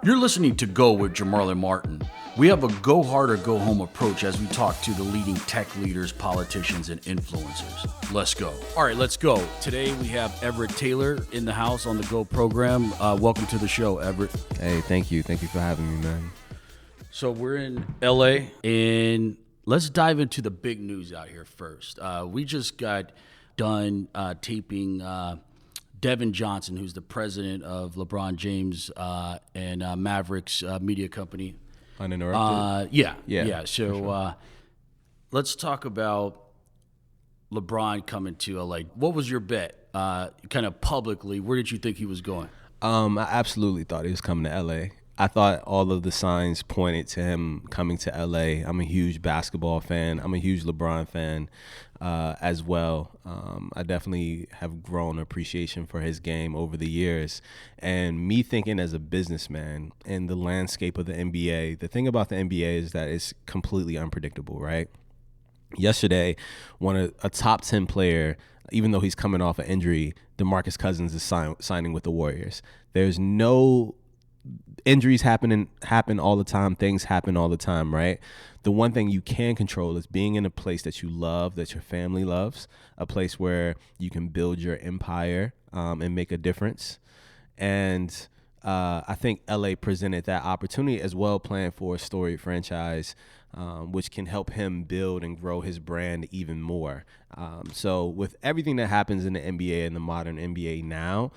You're listening to Go with Jamarlin Martin. We have a go hard or go home approach as we talk to the leading tech leaders, politicians, and influencers. Let's go. All right, let's go. Today we have Everette Taylor in the house on the Go program. Welcome to the show, Everette. Hey, thank you. Thank you for having me, man. So we're in LA, and let's dive into the big news out here first. We just got done taping Devin Johnson, who's the president of LeBron James and Mavericks media company. Uninterrupted? Yeah. So sure. Let's talk about LeBron coming to LA. What was your bet, kind of publicly? Where did you think he was going? I absolutely thought he was coming to LA. I thought all of the signs pointed to him coming to LA. I'm a huge basketball fan. I'm a huge LeBron fan as well. I definitely have grown appreciation for his game over the years. And me thinking as a businessman in the landscape of the NBA, the thing about the NBA is that it's completely unpredictable, right? Yesterday, a top 10 player, even though he's coming off an injury, DeMarcus Cousins is signing with the Warriors. There's no injuries happen all the time. Things happen all the time, right? The one thing you can control is being in a place that you love, that your family loves, a place where you can build your empire and make a difference. And I think LA presented that opportunity as well, playing for a storied franchise, which can help him build and grow his brand even more. So with everything that happens in the NBA and the modern NBA now,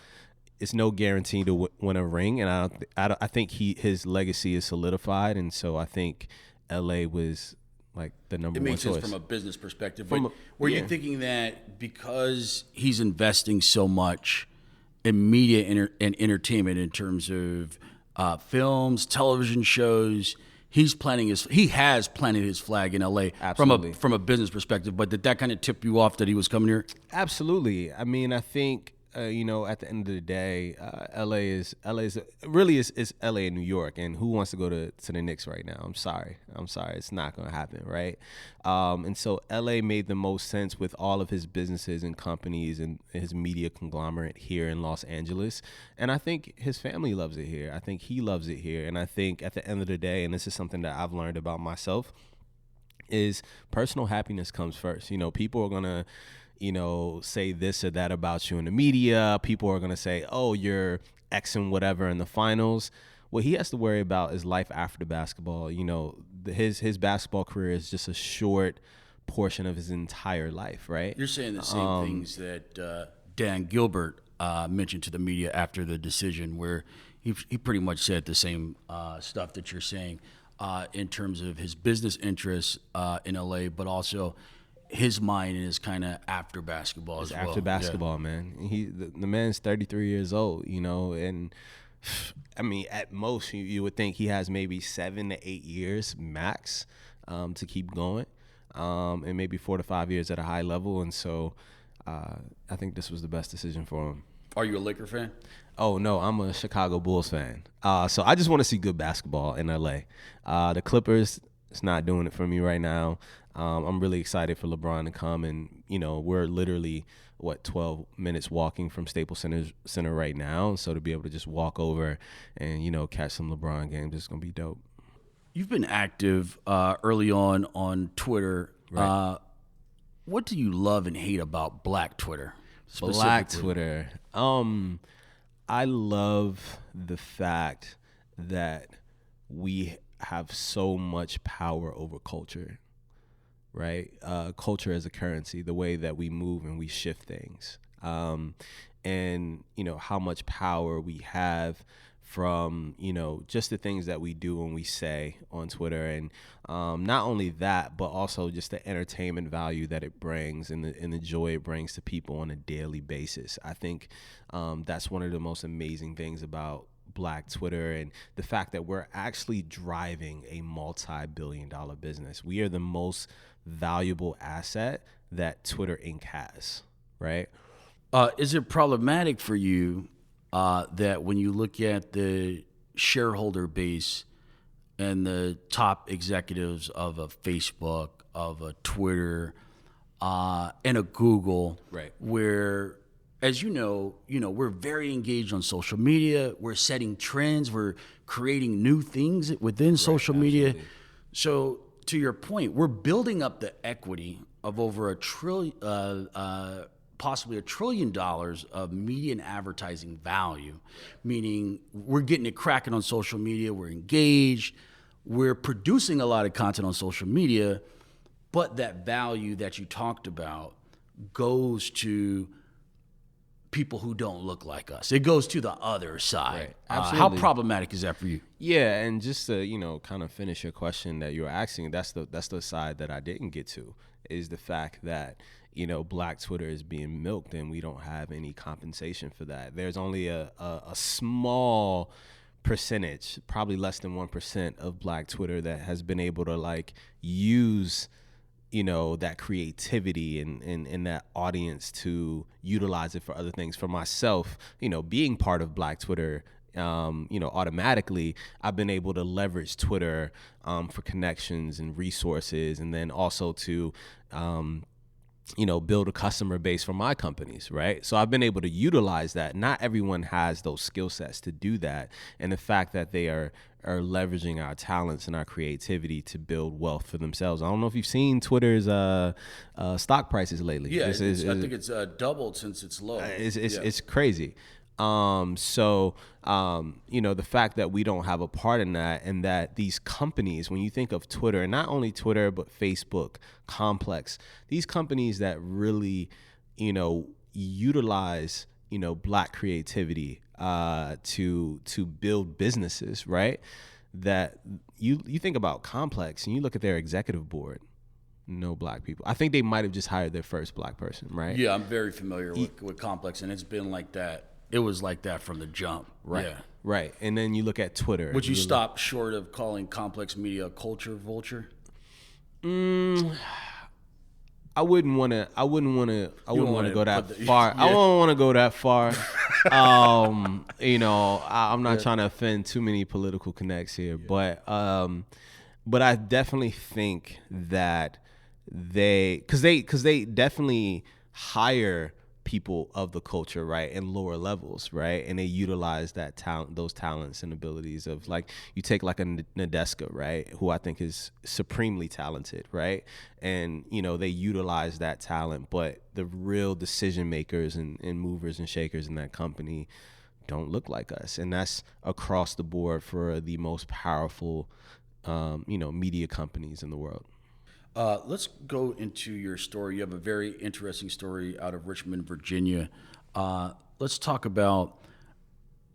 it's no guarantee to win a ring, and I think his legacy is solidified, and so I think LA was like the number one choice. It makes sense from a business perspective. But were you thinking that because he's investing so much in media and entertainment in terms of films, television shows, he has planted his flag in LA from a business perspective? But did that kind of tip you off that he was coming here? Absolutely. I mean, I think. At the end of the day, LA is LA and New York, and who wants to go to the Knicks right now? I'm sorry, it's not going to happen, right? And so LA made the most sense with all of his businesses and companies and his media conglomerate here in Los Angeles, and I think his family loves it here. I think he loves it here, and I think at the end of the day, and this is something that I've learned about myself, is personal happiness comes first. People are gonna say this or that about you in the media. People are going to say, oh, you're X and whatever in the finals. What he has to worry about is life after basketball. His basketball career is just a short portion of his entire life, right? You're saying the same things that Dan Gilbert mentioned to the media after the decision, where he pretty much said the same stuff that you're saying in terms of his business interests in LA, but also his mind is kind of after basketball as well. After basketball, man. The man's 33 years old, and I mean, at most you would think he has maybe 7 to 8 years max to keep going, and maybe 4 to 5 years at a high level. And so I think this was the best decision for him. Are you a Laker fan? Oh, no, I'm a Chicago Bulls fan. So I just want to see good basketball in LA. The Clippers, it's not doing it for me right now. I'm really excited for LeBron to come, and we're literally 12 minutes walking from Staples Center right now. So to be able to just walk over and catch some LeBron games is gonna be dope. You've been active early on Twitter. Right. What do you love and hate about Black Twitter? Black Twitter. I love the fact that we have so much power over culture. Right? Culture as a currency, the way that we move and we shift things. And how much power we have from, just the things that we do and we say on Twitter. And not only that, but also just the entertainment value that it brings and the joy it brings to people on a daily basis. I think that's one of the most amazing things about Black Twitter, and the fact that we're actually driving a multi-billion-dollar business. We are the most valuable asset that Twitter Inc. has, right? Is it problematic for you that when you look at the shareholder base and the top executives of a Facebook, of a Twitter, and a Google, right, where as we're very engaged on social media. We're setting trends. We're creating new things within social media. So to your point, we're building up the equity of over a trillion, possibly $1 trillion of media and advertising value, meaning we're getting it cracking on social media. We're engaged. We're producing a lot of content on social media, but that value that you talked about goes to people who don't look like us. It goes to the other side. Right. How problematic is that for you? Yeah, and just to kind of finish your question that you were asking, that's the side that I didn't get to, is the fact that Black Twitter is being milked and we don't have any compensation for that. There's only a small percentage, probably less than 1% of Black Twitter that has been able to use that creativity and that audience to utilize it for other things. For myself, being part of Black Twitter, automatically I've been able to leverage Twitter for connections and resources, and then also to build a customer base for my companies, right? So I've been able to utilize that. Not everyone has those skill sets to do that. And the fact that they are leveraging our talents and our creativity to build wealth for themselves. I don't know if you've seen Twitter's stock prices lately. Yeah, I think it's doubled since its low. It's crazy. The fact that we don't have a part in that, and that these companies, when you think of Twitter, and not only Twitter, but Facebook, Complex, these companies that really, utilize, Black creativity, to build businesses, right? That you think about Complex and you look at their executive board, no Black people. I think they might have just hired their first Black person, right? Yeah, I'm very familiar with Complex, and it's been like that. It was like that from the jump. Right. Yeah. Right. And then you look at Twitter. Would you stop short of calling Complex Media a culture vulture? I wouldn't want to go that far. I don't want to go that far. I'm not trying to offend too many political connects here, but I definitely think that because they definitely hire people of the culture, right, and lower levels, right, and they utilize that talent, those talents and abilities of, you take a Nadeska, right, who I think is supremely talented, right, and they utilize that talent, but the real decision makers and movers and shakers in that company don't look like us, and that's across the board for the most powerful media companies in the world. Let's go into your story. You have a very interesting story out of Richmond, Virginia. Let's talk about,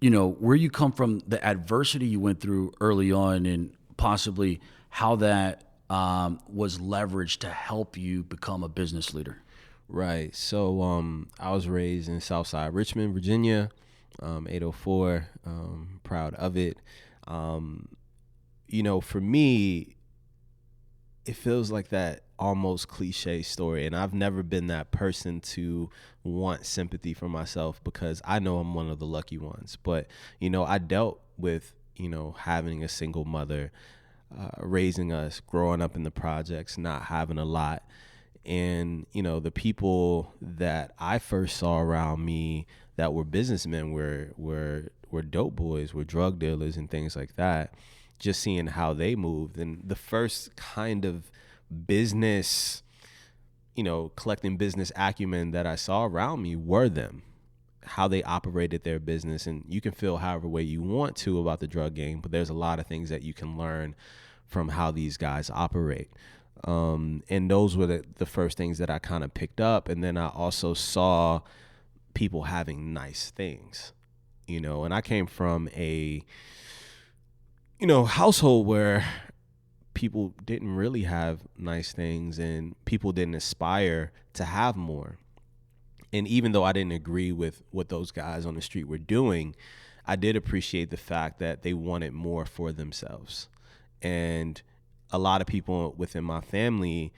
where you come from, the adversity you went through early on, and possibly how that was leveraged to help you become a business leader. Right. So I was raised in Southside Richmond, Virginia, 804. Proud of it. For me, it feels like that almost cliche story. And I've never been that person to want sympathy for myself, because I know I'm one of the lucky ones. But, I dealt with, having a single mother, raising us, growing up in the projects, not having a lot. And, the people that I first saw around me that were businessmen were dope boys, were drug dealers and things like that. Just seeing how they moved, and the first kind of business, collecting business acumen that I saw around me were them, how they operated their business. And you can feel however way you want to about the drug game, but there's a lot of things that you can learn from how these guys operate. And those were the first things that I kind of picked up. And then I also saw people having nice things, and I came from a household where people didn't really have nice things, and people didn't aspire to have more. And even though I didn't agree with what those guys on the street were doing, I did appreciate the fact that they wanted more for themselves. And a lot of people within my family,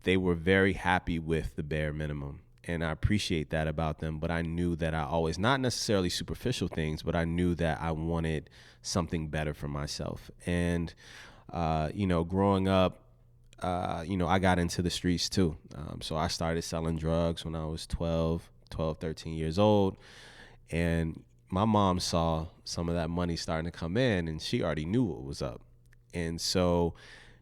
they were very happy with the bare minimum. And I appreciate that about them. But I knew that I always, not necessarily superficial things, but I knew that I wanted something better for myself. And, growing up, I got into the streets too. So I started selling drugs when I was 12, 12, 13 years old. And my mom saw some of that money starting to come in, and she already knew what was up. And so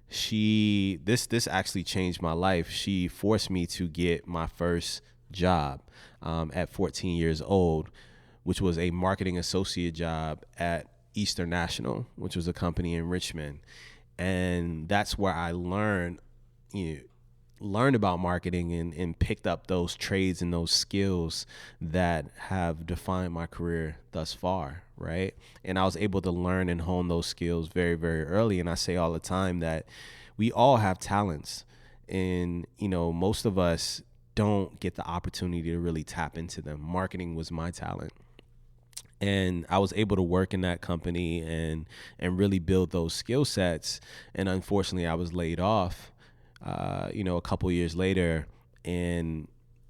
this actually changed my life. She forced me to get my first job at 14 years old, which was a marketing associate job at Eastern National, which was a company in Richmond. And that's where I learned about marketing and picked up those trades and those skills that have defined my career thus far, right? And I was able to learn and hone those skills very, very early. And I say all the time that we all have talents, and most of us don't get the opportunity to really tap into them. Marketing was my talent. And I was able to work in that company and really build those skill sets. And unfortunately, I was laid off, a couple years later. And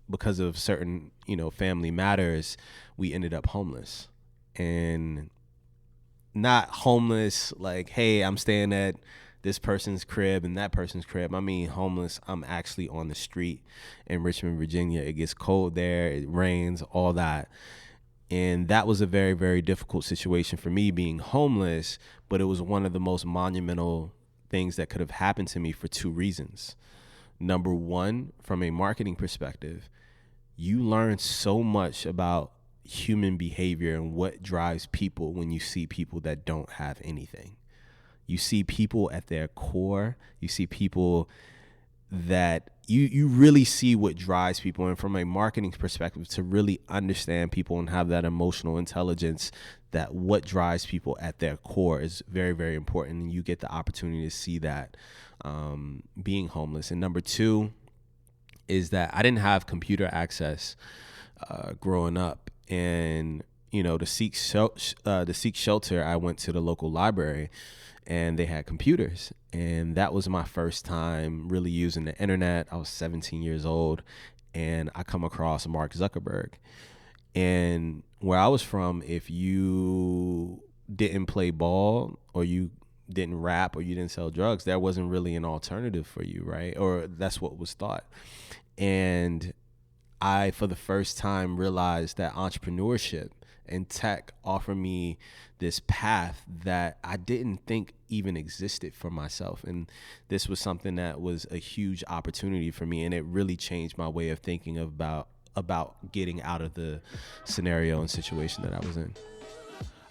because of certain, family matters, we ended up homeless. And not homeless like, hey, I'm staying at this person's crib and that person's crib. I mean, homeless, I'm actually on the street in Richmond, Virginia. It gets cold there. It rains, all that. And that was a very, very difficult situation for me, being homeless, but it was one of the most monumental things that could have happened to me for two reasons. Number one, from a marketing perspective, you learn so much about human behavior and what drives people when you see people that don't have anything. You see people at their core. You see people that you really see what drives people. And from a marketing perspective, to really understand people and have that emotional intelligence, that what drives people at their core is very, very important. And you get the opportunity to see that being homeless. And number two is that I didn't have computer access growing up. And, to seek shelter, I went to the local library, and they had computers. And that was my first time really using the internet. I was 17 years old, and I come across Mark Zuckerberg. And where I was from, if you didn't play ball, or you didn't rap, or you didn't sell drugs, there wasn't really an alternative for you, right? Or that's what was thought. And I, for the first time, realized that entrepreneurship and tech offered me this path that I didn't think even existed for myself. And this was something that was a huge opportunity for me. And it really changed my way of thinking about getting out of the scenario and situation that I was in.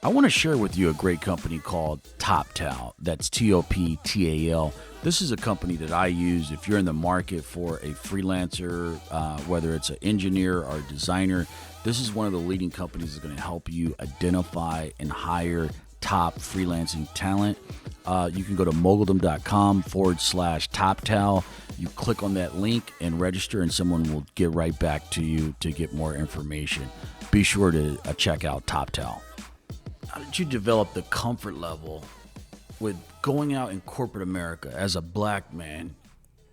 I want to share with you a great company called TopTal. That's TOPTAL. This is a company that I use if you're in the market for a freelancer, whether it's an engineer or a designer. This is one of the leading companies that's going to help you identify and hire top freelancing talent. You can go to moguldom.com/TopTal. You click on that link and register, and someone will get right back to you to get more information. Be sure to check out TopTal. How did you develop the comfort level with going out in corporate America as a black man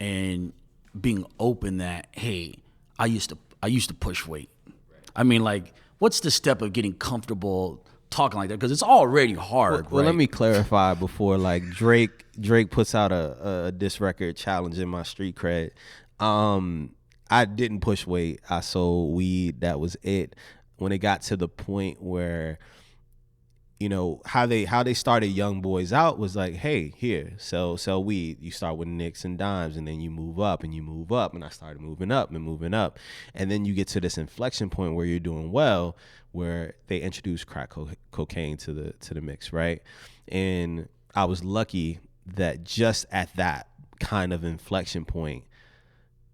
and being open that, hey, I used to push weight? I mean, like, what's the step of getting comfortable talking like that? Because it's already hard. Well, right? Let me clarify before, like, Drake puts out a diss record challenging my street cred. I didn't push weight. I sold weed. That was it. When it got to the point where, how they started young boys out was like, hey, here, sell weed. You start with nicks and dimes, and then you move up and you move up. And I started moving up and moving up. And then you get to this inflection point where you're doing well, where they introduce crack cocaine to the mix, right? And I was lucky that just at that kind of inflection point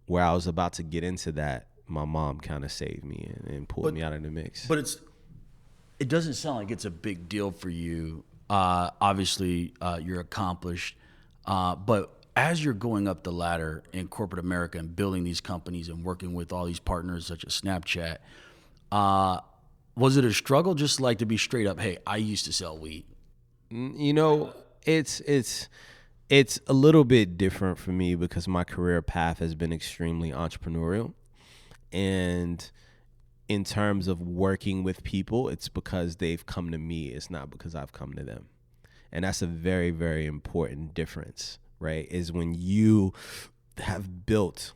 where I was about to get into that, my mom kind of saved me and pulled me out of the mix. But it doesn't sound like it's a big deal for you. Obviously, you're accomplished. But as you're going up the ladder in corporate America and building these companies and working with all these partners such as Snapchat, was it a struggle just like to be straight up, hey, I used to sell weed? It's a little bit different for me because my career path has been extremely entrepreneurial. And in terms of working with people, it's because they've come to me. It's not because I've come to them. And that's a very, very important difference, right? Is when you have built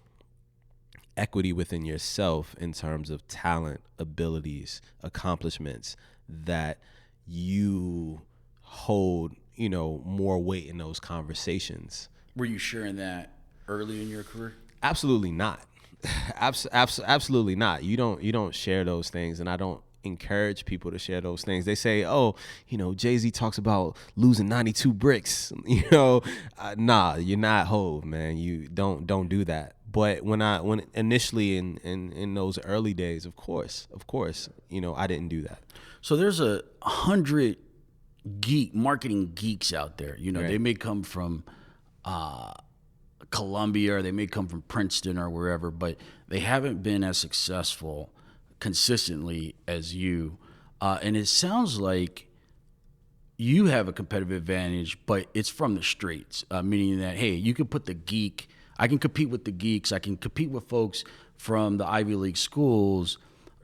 equity within yourself in terms of talent, abilities, accomplishments that you hold, more weight in those conversations. Were you sharing that early in your career? Absolutely not. Absolutely not. You don't share those things, and I don't encourage people to share those things. They say, "Oh, Jay-Z talks about losing 92 bricks." Nah, you're not Hov, man. You don't do that. But when initially in those early days, of course, I didn't do that. So there's 100 marketing geeks out there. Right. They may come from Columbia, or they may come from Princeton or wherever, but they haven't been as successful consistently as you. And it sounds like you have a competitive advantage, but it's from the streets, meaning that, hey, you can put the geek, I can compete with the geeks, I can compete with folks from the Ivy League schools,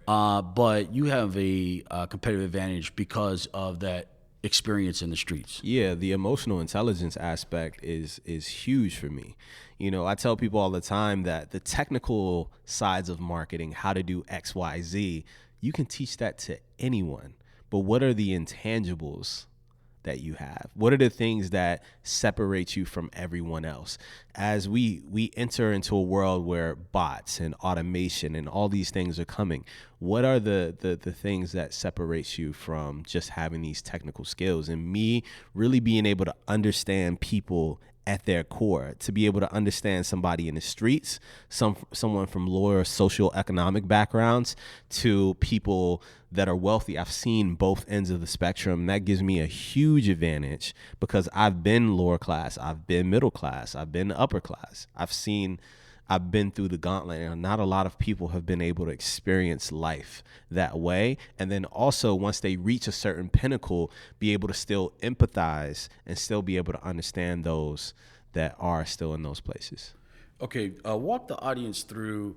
but you have a competitive advantage because of that experience in the streets. Yeah, the emotional intelligence aspect is huge for me. I tell people all the time that the technical sides of marketing, how to do X, Y, Z, you can teach that to anyone. But what are the intangibles that you have? What are the things that separate you from everyone else? As we enter into a world where bots and automation and all these things are coming, what are the things that separates you from just having these technical skills? And me really being able to understand people at their core, to be able to understand somebody in the streets, someone from lower socioeconomic backgrounds to people that are wealthy. I've seen both ends of the spectrum. That gives me a huge advantage because I've been lower class, I've been middle class, I've been upper class. I've been through the gauntlet, and not a lot of people have been able to experience life that way. And then also, once they reach a certain pinnacle, be able to still empathize and still be able to understand those that are still in those places. Okay, walk the audience through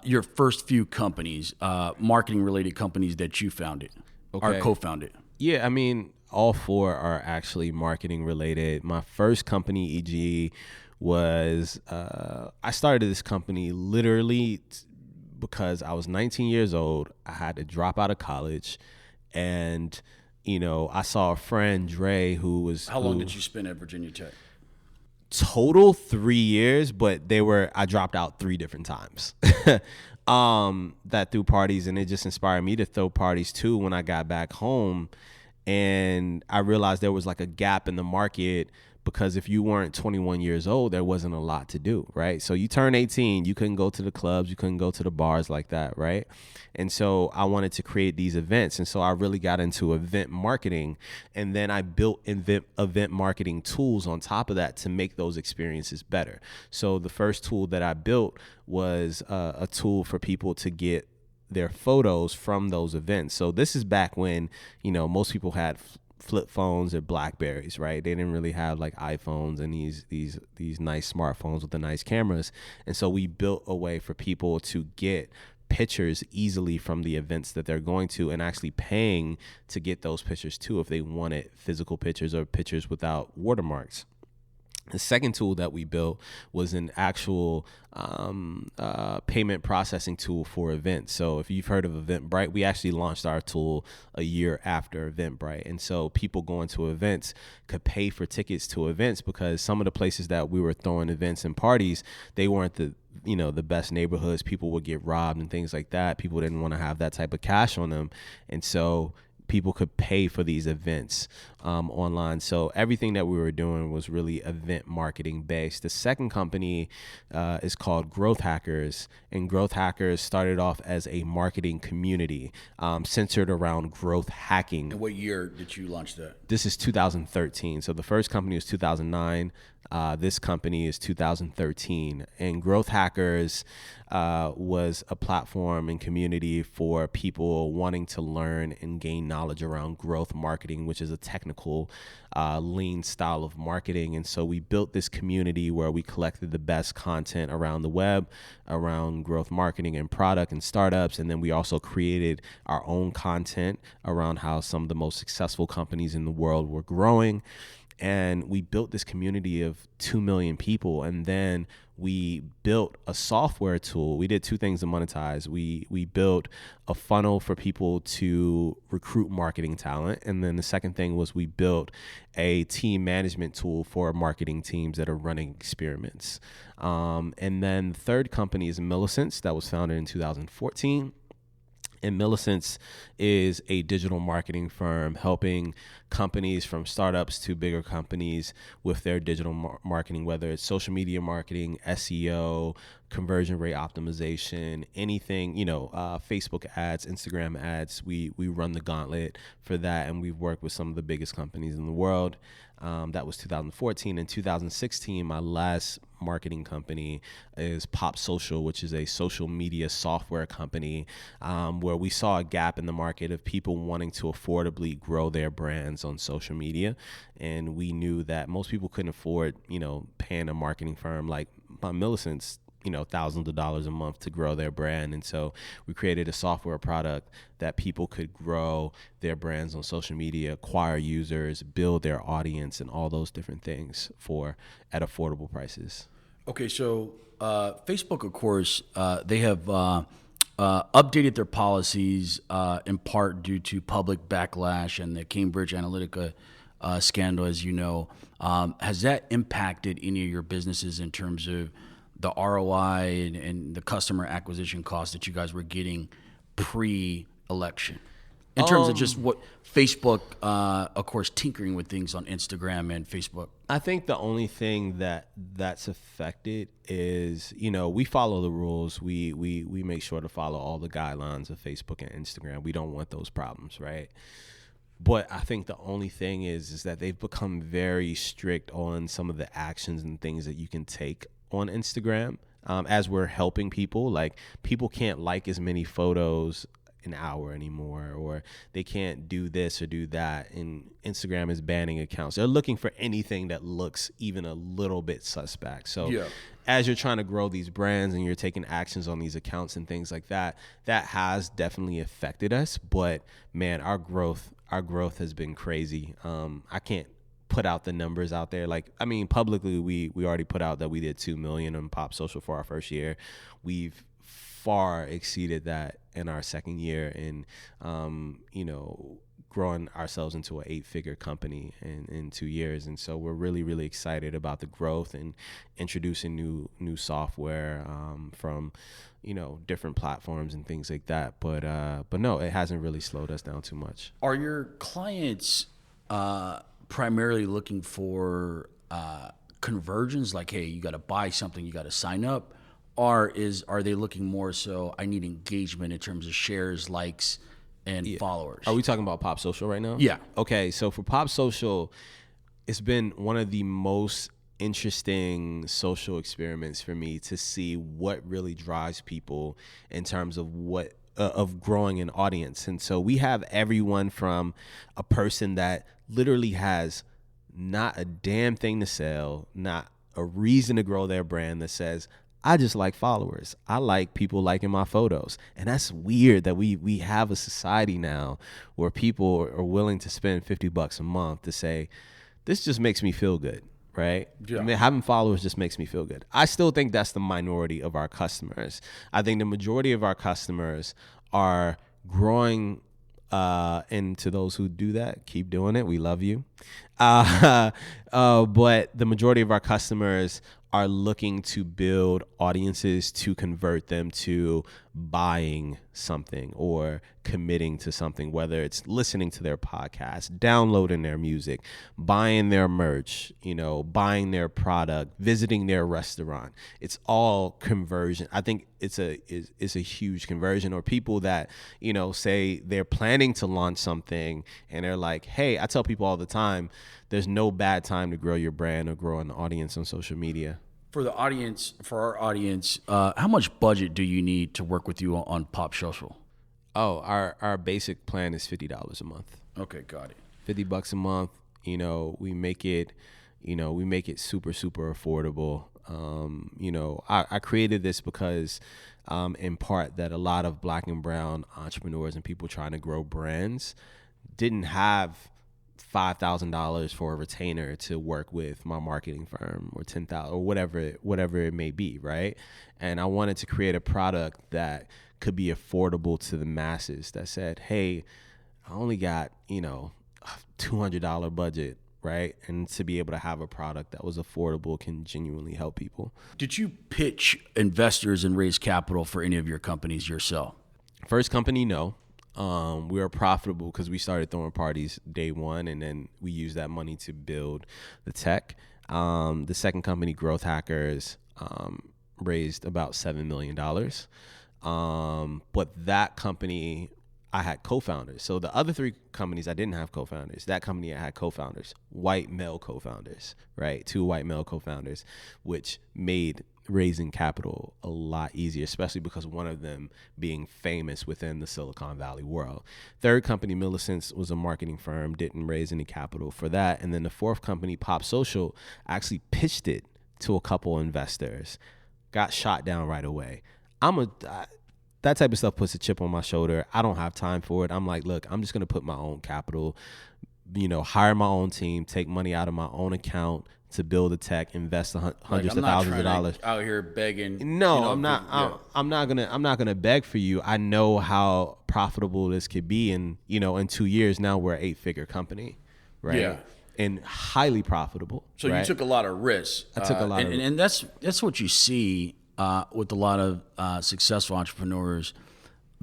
your first few companies, marketing-related companies that you founded or co-founded. Yeah, I mean, all four are actually marketing related. My first company, EG, was I started this company literally because I was 19 years old. I had to drop out of college, and I saw a friend, Dre, who was. How long did you spend at Virginia Tech? Total 3 years, but I dropped out 3 different times. That threw parties, and it just inspired me to throw parties too when I got back home. And I realized there was like a gap in the market because if you weren't 21 years old, there wasn't a lot to do, right? So you turn 18, you couldn't go to the clubs, you couldn't go to the bars like that, right? And so I wanted to create these events. And so I really got into event marketing. And then I built event marketing tools on top of that to make those experiences better. So the first tool that I built was a tool for people to get their photos from those events. So this is back when, most people had flip phones or Blackberries, right? They didn't really have like iPhones and these nice smartphones with the nice cameras. And so we built a way for people to get pictures easily from the events that they're going to, and actually paying to get those pictures too if they wanted physical pictures or pictures without watermarks. The second tool that we built was an actual payment processing tool for events. So if you've heard of Eventbrite, we actually launched our tool a year after Eventbrite. And so people going to events could pay for tickets to events because some of the places that we were throwing events and parties, they weren't the best neighborhoods. People would get robbed and things like that. People didn't want to have that type of cash on them. And so people could pay for these events online. So everything that we were doing was really event marketing based. The second company is called Growth Hackers, and Growth Hackers started off as a marketing community centered around growth hacking. And what year did you launch that? This is 2013. So the first company was 2009. This company is 2013, and Growth Hackers was a platform and community for people wanting to learn and gain knowledge around growth marketing, which is a technical, lean style of marketing. And so we built this community where we collected the best content around the web, around growth marketing and product and startups. And then we also created our own content around how some of the most successful companies in the world were growing. And we built this community of 2 million people. And then we built a software tool. We did two things to monetize. We built a funnel for people to recruit marketing talent. And then the second thing was we built a team management tool for marketing teams that are running experiments. And then the third company is Millicents, that was founded in 2014. And Millicents is a digital marketing firm helping companies from startups to bigger companies with their digital marketing, whether it's social media marketing, SEO, conversion rate optimization, anything, Facebook ads, Instagram ads. We run the gauntlet for that, and we've worked with some of the biggest companies in the world. That was 2014. In 2016, my last marketing company is Pop Social, which is a social media software company, where we saw a gap in the market of people wanting to affordably grow their brands on social media. And we knew that most people couldn't afford, paying a marketing firm like Millicents, thousands of dollars a month to grow their brand. And so we created a software product that people could grow their brands on social media, acquire users, build their audience, and all those different things at affordable prices. Okay, so Facebook, of course, they have updated their policies in part due to public backlash and the Cambridge Analytica scandal, as you know. Has that impacted any of your businesses in terms of the ROI and the customer acquisition costs that you guys were getting pre-election? In terms of just what Facebook, of course, tinkering with things on Instagram and Facebook. I think the only thing that's affected is, we follow the rules. We make sure to follow all the guidelines of Facebook and Instagram. We don't want those problems, right? But I think the only thing is that they've become very strict on some of the actions and things that you can take on Instagram, as we're helping people. Like, people can't like as many photos an hour anymore, or they can't do this or do that, and Instagram is banning accounts. They're looking for anything that looks even a little bit suspect. So as you're trying to grow these brands and you're taking actions on these accounts and things like that, that has definitely affected us. But man, our growth has been crazy. I can't put out the numbers out there. Publicly, we already put out that we did 2 million on Pop Social for our first year. We've far exceeded that in our second year, and growing ourselves into an 8-figure company in 2 years. And so we're really, really excited about the growth and introducing new software from different platforms and things like that. But no, it hasn't really slowed us down too much. Are your clients primarily looking for conversions, like, hey, you got to buy something, you got to sign up? Or are they looking more so, I need engagement in terms of shares, likes, and followers? Are we talking about Pop Social right now? Yeah. Okay, so for Pop Social, it's been one of the most interesting social experiments for me to see what really drives people in terms of of growing an audience. And so we have everyone from a person that literally has not a damn thing to sell, not a reason to grow their brand, that says, I just like followers. I like people liking my photos. And that's weird that we have a society now where people are willing to spend $50 a month to say, this just makes me feel good, right? Yeah. I mean, having followers just makes me feel good. I still think that's the minority of our customers. I think the majority of our customers are growing, and to those who do that, keep doing it. We love you. But the majority of our customers are looking to build audiences to convert them to buying something or committing to something, whether it's listening to their podcast, downloading their music, buying their merch, buying their product, visiting their restaurant. It's all conversion. I think it's a huge conversion. Or people that, say they're planning to launch something and they're like, hey, I tell people all the time, there's no bad time to grow your brand or grow an audience on social media. For our audience, how much budget do you need to work with you on Pop Social? Oh, our basic plan is $50 a month. Okay, got it. $50 a month. We make it super, super affordable. I created this because, in part, that a lot of Black and brown entrepreneurs and people trying to grow brands didn't have $5,000 for a retainer to work with my marketing firm, or $10,000 or whatever it may be, right? And I wanted to create a product that could be affordable to the masses, that said, hey, I only got, a $200 budget, right? And to be able to have a product that was affordable can genuinely help people. Did you pitch investors and raise capital for any of your companies yourself? First company, no. We were profitable because we started throwing parties day one, and then we used that money to build the tech. The second company, Growth Hackers, raised about $7 million. But that company, I had co-founders. So the other three companies, I didn't have co-founders. That company, I had co-founders, white male co-founders, right? 2 white male co-founders, which made raising capital a lot easier, especially because one of them being famous within the Silicon Valley world. Third company, Millicent's, was a marketing firm, didn't raise any capital for that. And then the fourth company, Pop Social, actually pitched it to a couple investors, got shot down right away. That type of stuff puts a chip on my shoulder. I don't have time for it. I'm like, look, I'm just going to put my own capital, hire my own team, take money out of my own account to build a tech, invest hundreds of thousands of dollars. Out here begging. No, I'm not. I'm not gonna beg for you. I know how profitable this could be, and in 2 years now we're an 8-figure company, right? Yeah. And highly profitable. So right? You took a lot of risks. I took a lot of risks. And that's what you see with a lot of successful entrepreneurs.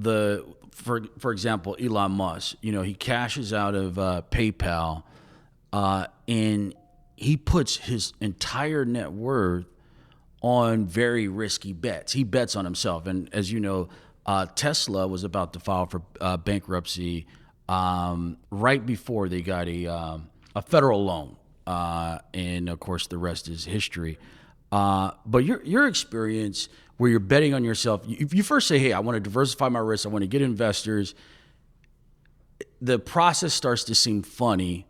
For example, Elon Musk. He cashes out of PayPal, and he puts his entire net worth on very risky bets. He bets on himself. And as you know, Tesla was about to file for bankruptcy right before they got a federal loan. And of course, the rest is history. But your experience where you're betting on yourself, if you first say, hey, I want to diversify my risk, I want to get investors, the process starts to seem funny.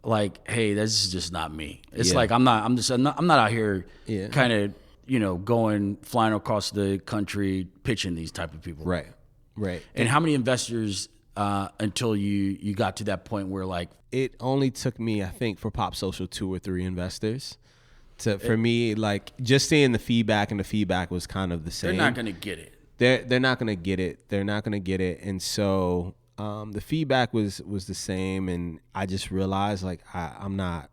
Like, hey, this is just not me. It's like I'm not out here kind of going flying across the country pitching these type of people. Right. And how many investors until you got to that point where like it only took me, I think, for Pop Social 2 or 3 investors. For me, like just seeing the feedback, and the feedback was kind of the same. They're not going to get it. They're not going to get it. They're not going to get it, and so. The feedback was the same, and I just realized like I'm not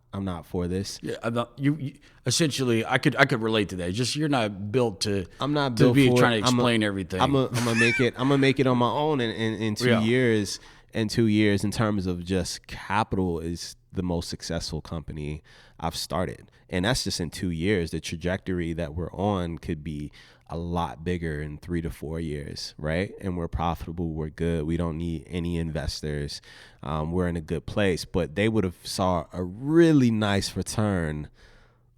for this. Yeah, you essentially I could relate to that. Just you're not built to. I'm not built to be trying to explain everything. I'm gonna make it. I'm gonna make it on my own in 2 years. In 2 years, in terms of just capital, is the most successful company I've started, and that's just in 2 years. The trajectory that we're on could be a lot bigger in 3 to 4 years, right? And we're profitable, we're good, we don't need any investors, we're in a good place. But they would have saw a really nice return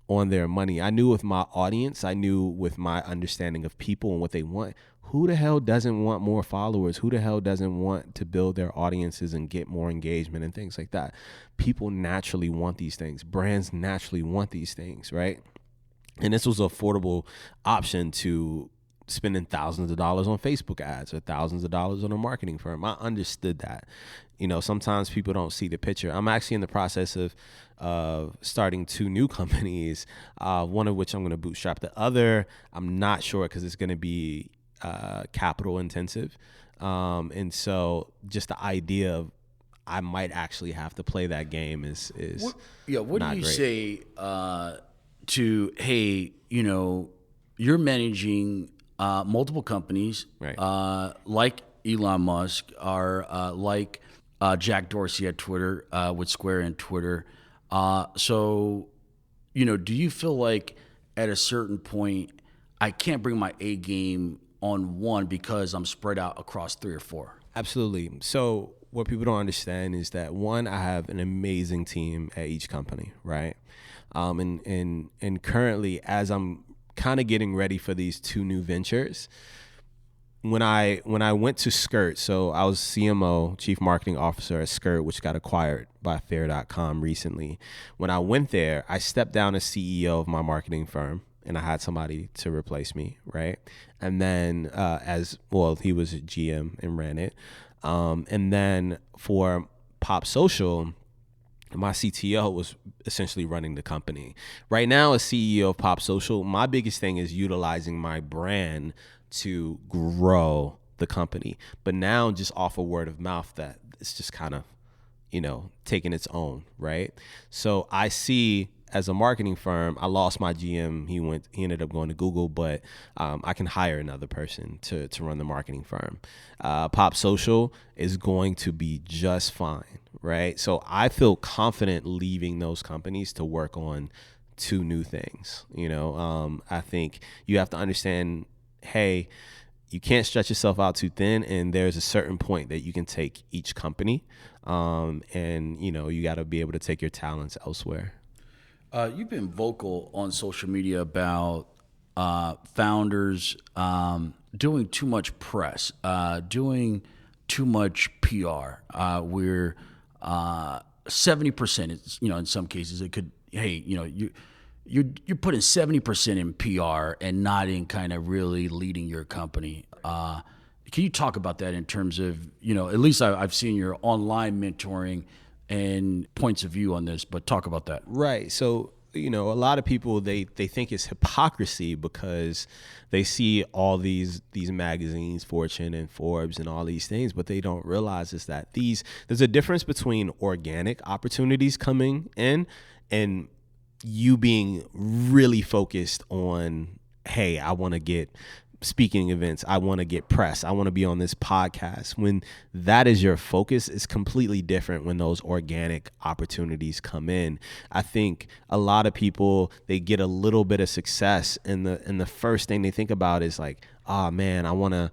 on their money. I knew with my audience, I knew with my understanding of people and what they want. Who the hell doesn't want more followers? Who the hell doesn't want to build their audiences and get more engagement and things like that? People naturally want these things. Brands naturally want these things, right? And this was an affordable option to spending thousands of dollars on Facebook ads or thousands of dollars on a marketing firm. I understood that. Sometimes people don't see the picture. I'm actually in the process of starting 2 new companies, one of which I'm going to bootstrap. The other, I'm not sure because it's going to be capital intensive. And so just the idea of I might actually have to play that game is what do you great. Say to, hey, you're managing multiple companies, right. like Elon Musk, or like Jack Dorsey at Twitter, with Square and Twitter. So, do you feel like at a certain point, I can't bring my A game on one because I'm spread out across 3 or 4? Absolutely. So what people don't understand is that, one, I have an amazing team at each company, right? And currently, as I'm kind of getting ready for these 2 new ventures, when I went to Skirt, so I was CMO, Chief Marketing Officer at Skirt, which got acquired by Fair.com recently. When I went there, I stepped down as CEO of my marketing firm, and I had somebody to replace me, right? And then he was a GM and ran it. And then for Pop Social, my CTO was essentially running the company. Right now, as CEO of Pop Social, my biggest thing is utilizing my brand to grow the company. But now, just off of word of mouth, that it's just kind of, taking its own, right? So I see, as a marketing firm, I lost my GM. He ended up going to Google, but I can hire another person to run the marketing firm. Pop Social is going to be just fine, right? So I feel confident leaving those companies to work on two new things. I think you have to understand, hey, you can't stretch yourself out too thin, and there's a certain point that you can take each company, and you got to be able to take your talents elsewhere. You've been vocal on social media about founders doing too much press, doing too much PR. Where 70%, in some cases it could. Hey, you're putting 70% in PR and not in kind of really leading your company. Can you talk about that in terms of, at least I've seen your online mentoring and points of view on this, but talk about that. Right. So, a lot of people, they think it's hypocrisy because they see all these magazines, Fortune and Forbes and all these things, but they don't realize is that there's a difference between organic opportunities coming in and you being really focused on, hey, I want to get speaking events, I want to get press, I want to be on this podcast. When that is your focus, it's completely different when those organic opportunities come in. I think a lot of people, they get a little bit of success and the first thing they think about is like, oh man, I want to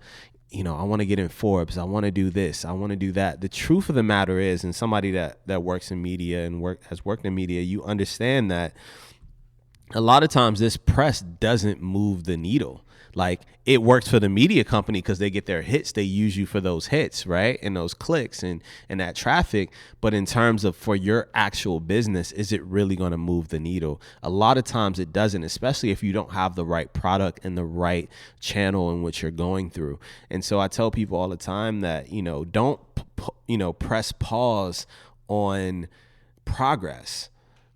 get in Forbes. I want to do this. I want to do that. The truth of the matter is, and somebody that works in media and has worked in media, you understand that a lot of times this press doesn't move the needle. Like, it works for the media company because they get their hits. They use you for those hits, right? And those clicks and that traffic. But in terms of for your actual business, is it really going to move the needle? A lot of times it doesn't, especially if you don't have the right product and the right channel in which you're going through. And so I tell people all the time that, don't, press pause on progress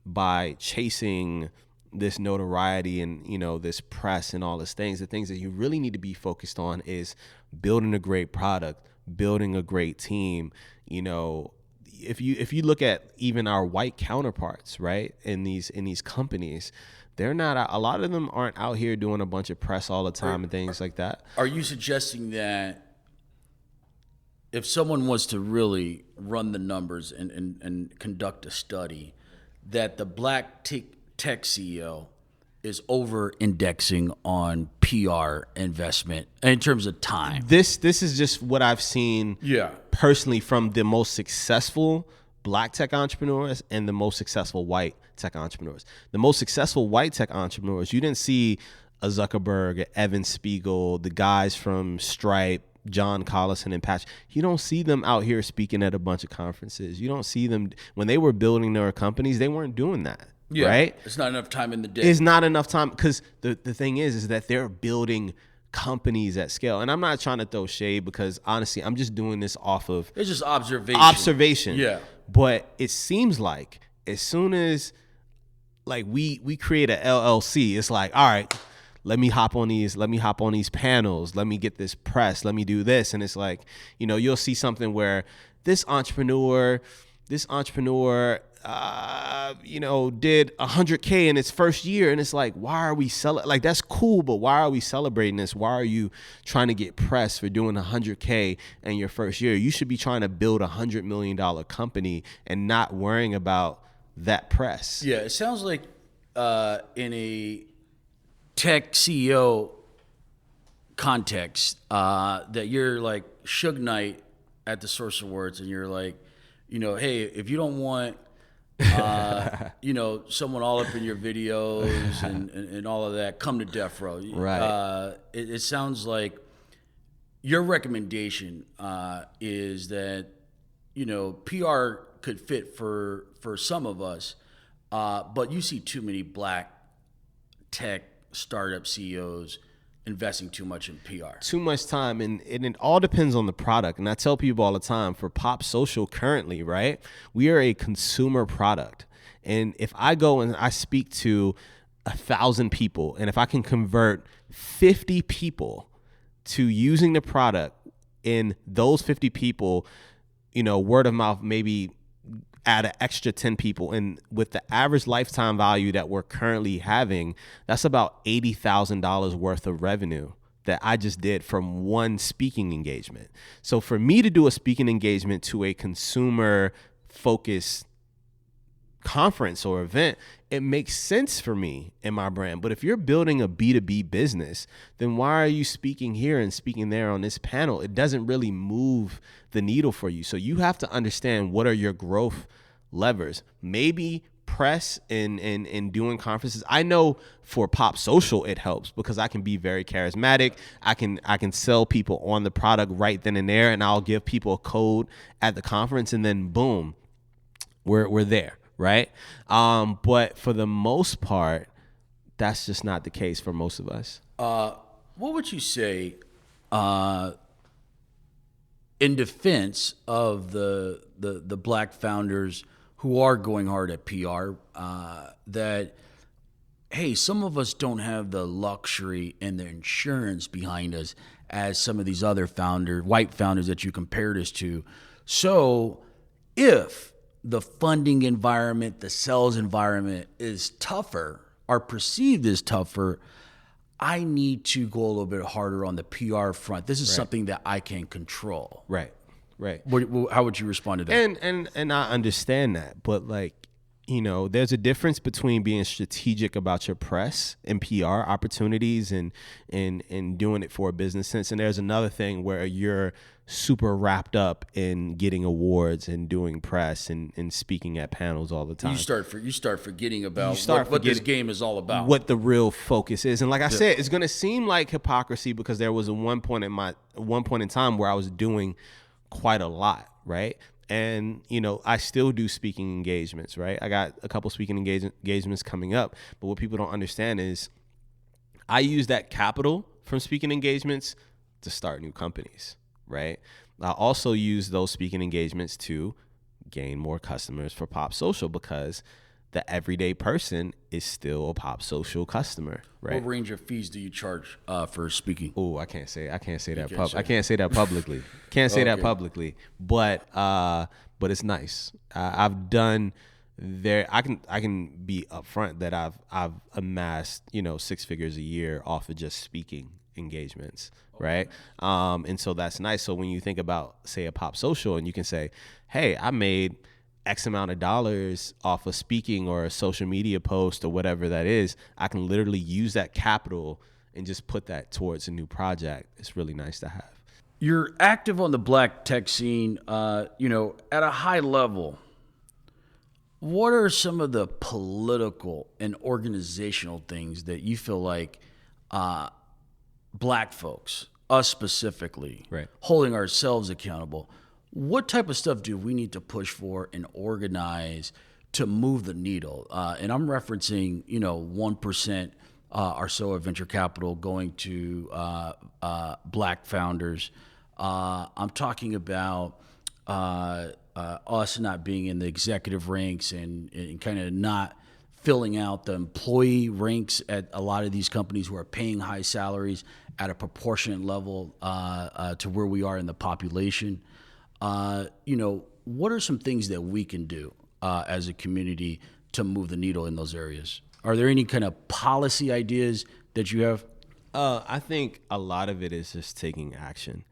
by chasing this notoriety and, this press and all these things. The things that you really need to be focused on is building a great product, building a great team. If you look at even our white counterparts, right, in these companies, they're not, a lot of them aren't out here doing a bunch of press all the time and things like that. Are you suggesting that if someone was to really run the numbers and conduct a study, that the black tech CEO is over-indexing on PR investment in terms of time? This is just what I've seen personally from the most successful black tech entrepreneurs and the most successful white tech entrepreneurs. The most successful white tech entrepreneurs, you didn't see a Zuckerberg, a Evan Spiegel, the guys from Stripe, John Collison and Patch. You don't see them out here speaking at a bunch of conferences. You don't see them when they were building their companies. They weren't doing that. Yeah, right? It's not enough time in the day. It's not enough time because the thing is that they're building companies at scale. And I'm not trying to throw shade because honestly, I'm just doing this off of... It's just observation. Yeah. But it seems like as soon as like we create a LLC, it's like, all right, let me hop on these panels, let me get this press, let me do this. And it's like, you'll see something where this entrepreneur did 100K in its first year. And it's like, why are we like, that's cool, but why are we celebrating this? Why are you trying to get press for doing 100K in your first year? You should be trying to build $100 million company and not worrying about that press. Yeah. It sounds like in a tech CEO context that you're like Suge Knight at the Source Awards and you're like, hey, if you don't want someone all up in your videos and all of that, come to Death Row. Right. It sounds like your recommendation is that, PR could fit for some of us, but you see too many black tech startup CEOs investing too much in PR? Too much time, and it all depends on the product. And I tell people all the time, for Pop Social currently, right, we are a consumer product. And if I go and I speak to 1,000 people, and if I can convert 50 people to using the product, in those 50 people, word of mouth, maybe add an extra 10 people. And with the average lifetime value that we're currently having, that's about $80,000 worth of revenue that I just did from one speaking engagement. So for me to do a speaking engagement to a consumer focused conference or event, it makes sense for me and my brand. But if you're building a B2B business, then why are you speaking here and speaking there on this panel? It doesn't really move the needle for you. So you have to understand, what are your growth levers? Maybe press and doing conferences. I know for Pop Social it helps because I can be very charismatic. I can sell people on the product right then and there, and I'll give people a code at the conference, and then boom, we're there. Right. But for the most part, that's just not the case for most of us. What would you say in defense of the black founders who are going hard at PR, that, hey, some of us don't have the luxury and the insurance behind us as some of these other white founders that you compared us to. So if the funding environment, the sales environment is tougher or perceived as tougher, I need to go a little bit harder on the PR front. This is something that I can control. Right. How would you respond to that? And I understand that, but there's a difference between being strategic about your press and PR opportunities and doing it for a business sense. And there's another thing where you're super wrapped up in getting awards and doing press and speaking at panels all the time. You start forgetting about what this game is all about. What the real focus is. And like I said, it's going to seem like hypocrisy because there was one point in time where I was doing quite a lot, right? And, I still do speaking engagements, right? I got a couple speaking engagements coming up. But what people don't understand is I use that capital from speaking engagements to start new companies, right? I also use those speaking engagements to gain more customers for Pop Social because the everyday person is still a Pop Social customer, right? What range of fees do you charge for speaking? Oh, I can't say that publicly. Can't say that publicly. But it's nice. I've done there. I can be upfront that I've amassed 6 figures a year off of just speaking engagements, right? And so that's nice. So when you think about, say, a Pop Social, and you can say, hey, I made X amount of dollars off of speaking or a social media post or whatever that is, I can literally use that capital and just put that towards a new project. It's really nice to have. You're active on the black tech scene, at a high level. What are some of the political and organizational things that you feel like black folks, us specifically, right, holding ourselves accountable, what type of stuff do we need to push for and organize to move the needle? And I'm referencing, 1% or so of venture capital going to black founders. I'm talking about us not being in the executive ranks and kind of not filling out the employee ranks at a lot of these companies who are paying high salaries at a proportionate level to where we are in the population. What are some things that we can do as a community to move the needle in those areas? Are there any kind of policy ideas that you have? I think a lot of it is just taking action.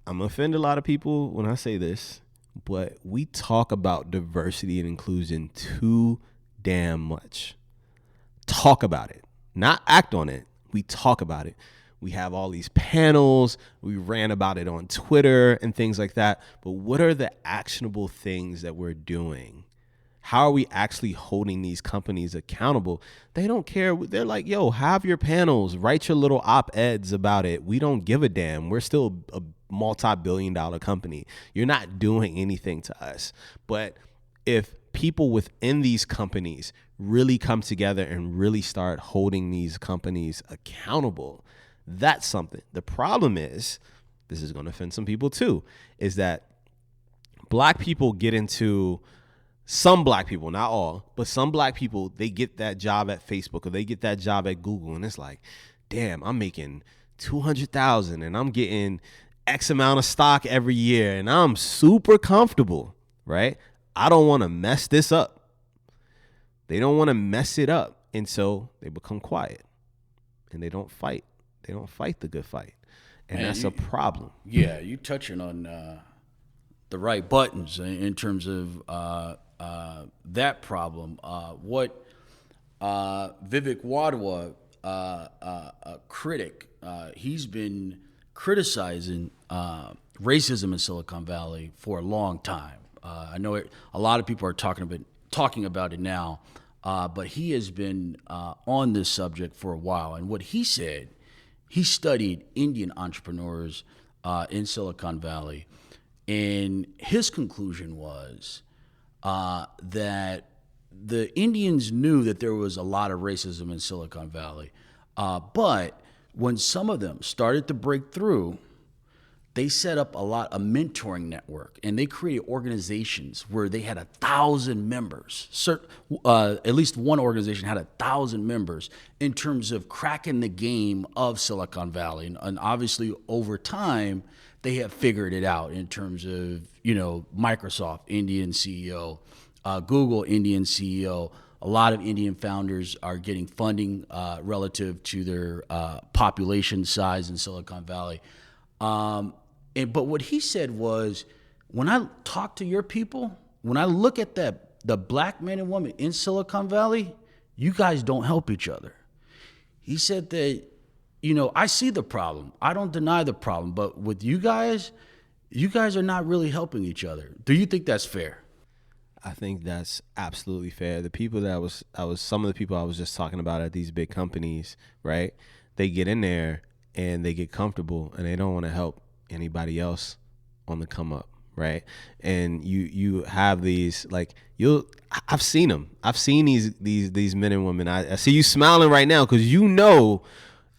I'm going to offend a lot of people when I say this, but we talk about diversity and inclusion too damn much. Talk about it, not act on it. We talk about it. We have all these panels. We ran about it on Twitter and things like that. But what are the actionable things that we're doing? How are we actually holding these companies accountable? They don't care. They're like, yo, have your panels, write your little op-eds about it. We don't give a damn. We're still a multi-billion-dollar company. You're not doing anything to us. But if people within these companies really come together and really start holding these companies accountable, that's something. The problem is, this is going to offend some people too, is that black people get into, some black people, not all, but some black people, they get that job at Facebook or they get that job at Google, and it's like, damn, I'm making $200,000 and I'm getting X amount of stock every year and I'm super comfortable, right? I don't want to mess this up. They don't want to mess it up. And so they become quiet and they don't fight. They don't fight the good fight. And man, that's a problem. Yeah, you're touching on the right buttons in terms of that problem. What Vivek Wadhwa, a critic, he's been criticizing racism in Silicon Valley for a long time. I know a lot of people are talking about it now, but he has been on this subject for a while. And what he said, he studied Indian entrepreneurs in Silicon Valley, and his conclusion was that the Indians knew that there was a lot of racism in Silicon Valley, but when some of them started to break through, they set up a mentoring network, and they created organizations where they had 1,000 members. At least one organization had 1,000 members in terms of cracking the game of Silicon Valley. And obviously, over time, they have figured it out in terms of, Microsoft, Indian CEO, Google, Indian CEO. A lot of Indian founders are getting funding relative to their population size in Silicon Valley. But what he said was, when I talk to your people, when I look at the black men and women in Silicon Valley, you guys don't help each other. He said that, I see the problem. I don't deny the problem. But with you guys are not really helping each other. Do you think that's fair? I think that's absolutely fair. The people some of the people I was just talking about at these big companies, right? They get in there and they get comfortable and they don't want to help anybody else on the come up, right? And you have these, like, I've seen them. I've seen these men and women. I see you smiling right now because you know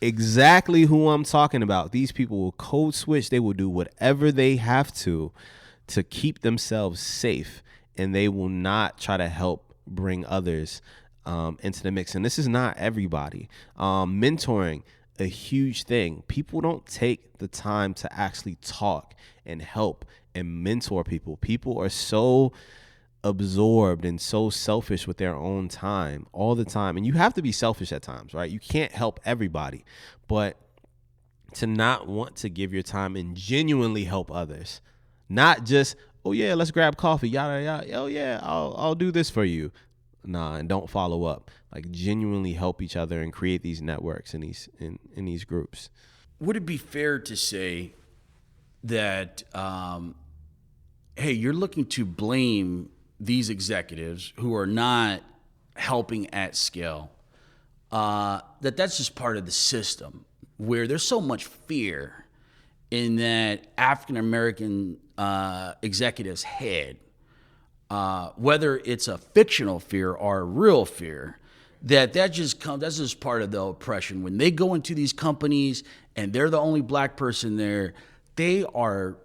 exactly who I'm talking about. These people will code switch. They will do whatever they have to keep themselves safe, and they will not try to help bring others into the mix. And this is not everybody. Mentoring, a huge thing. People don't take the time to actually talk and help and mentor people. People are so absorbed and so selfish with their own time all the time. And you have to be selfish at times, right? You can't help everybody, but to not want to give your time and genuinely help others, not just, oh yeah, let's grab coffee, yada yada. Oh yeah, I'll do this for you. Nah, and don't follow up. Like, genuinely help each other and create these networks in these groups. Would it be fair to say that, hey, you're looking to blame these executives who are not helping at scale, that's just part of the system where there's so much fear in that African American executive's head, whether it's a fictional fear or a real fear, that's just part of the oppression. When they go into these companies and they're the only black person there, they have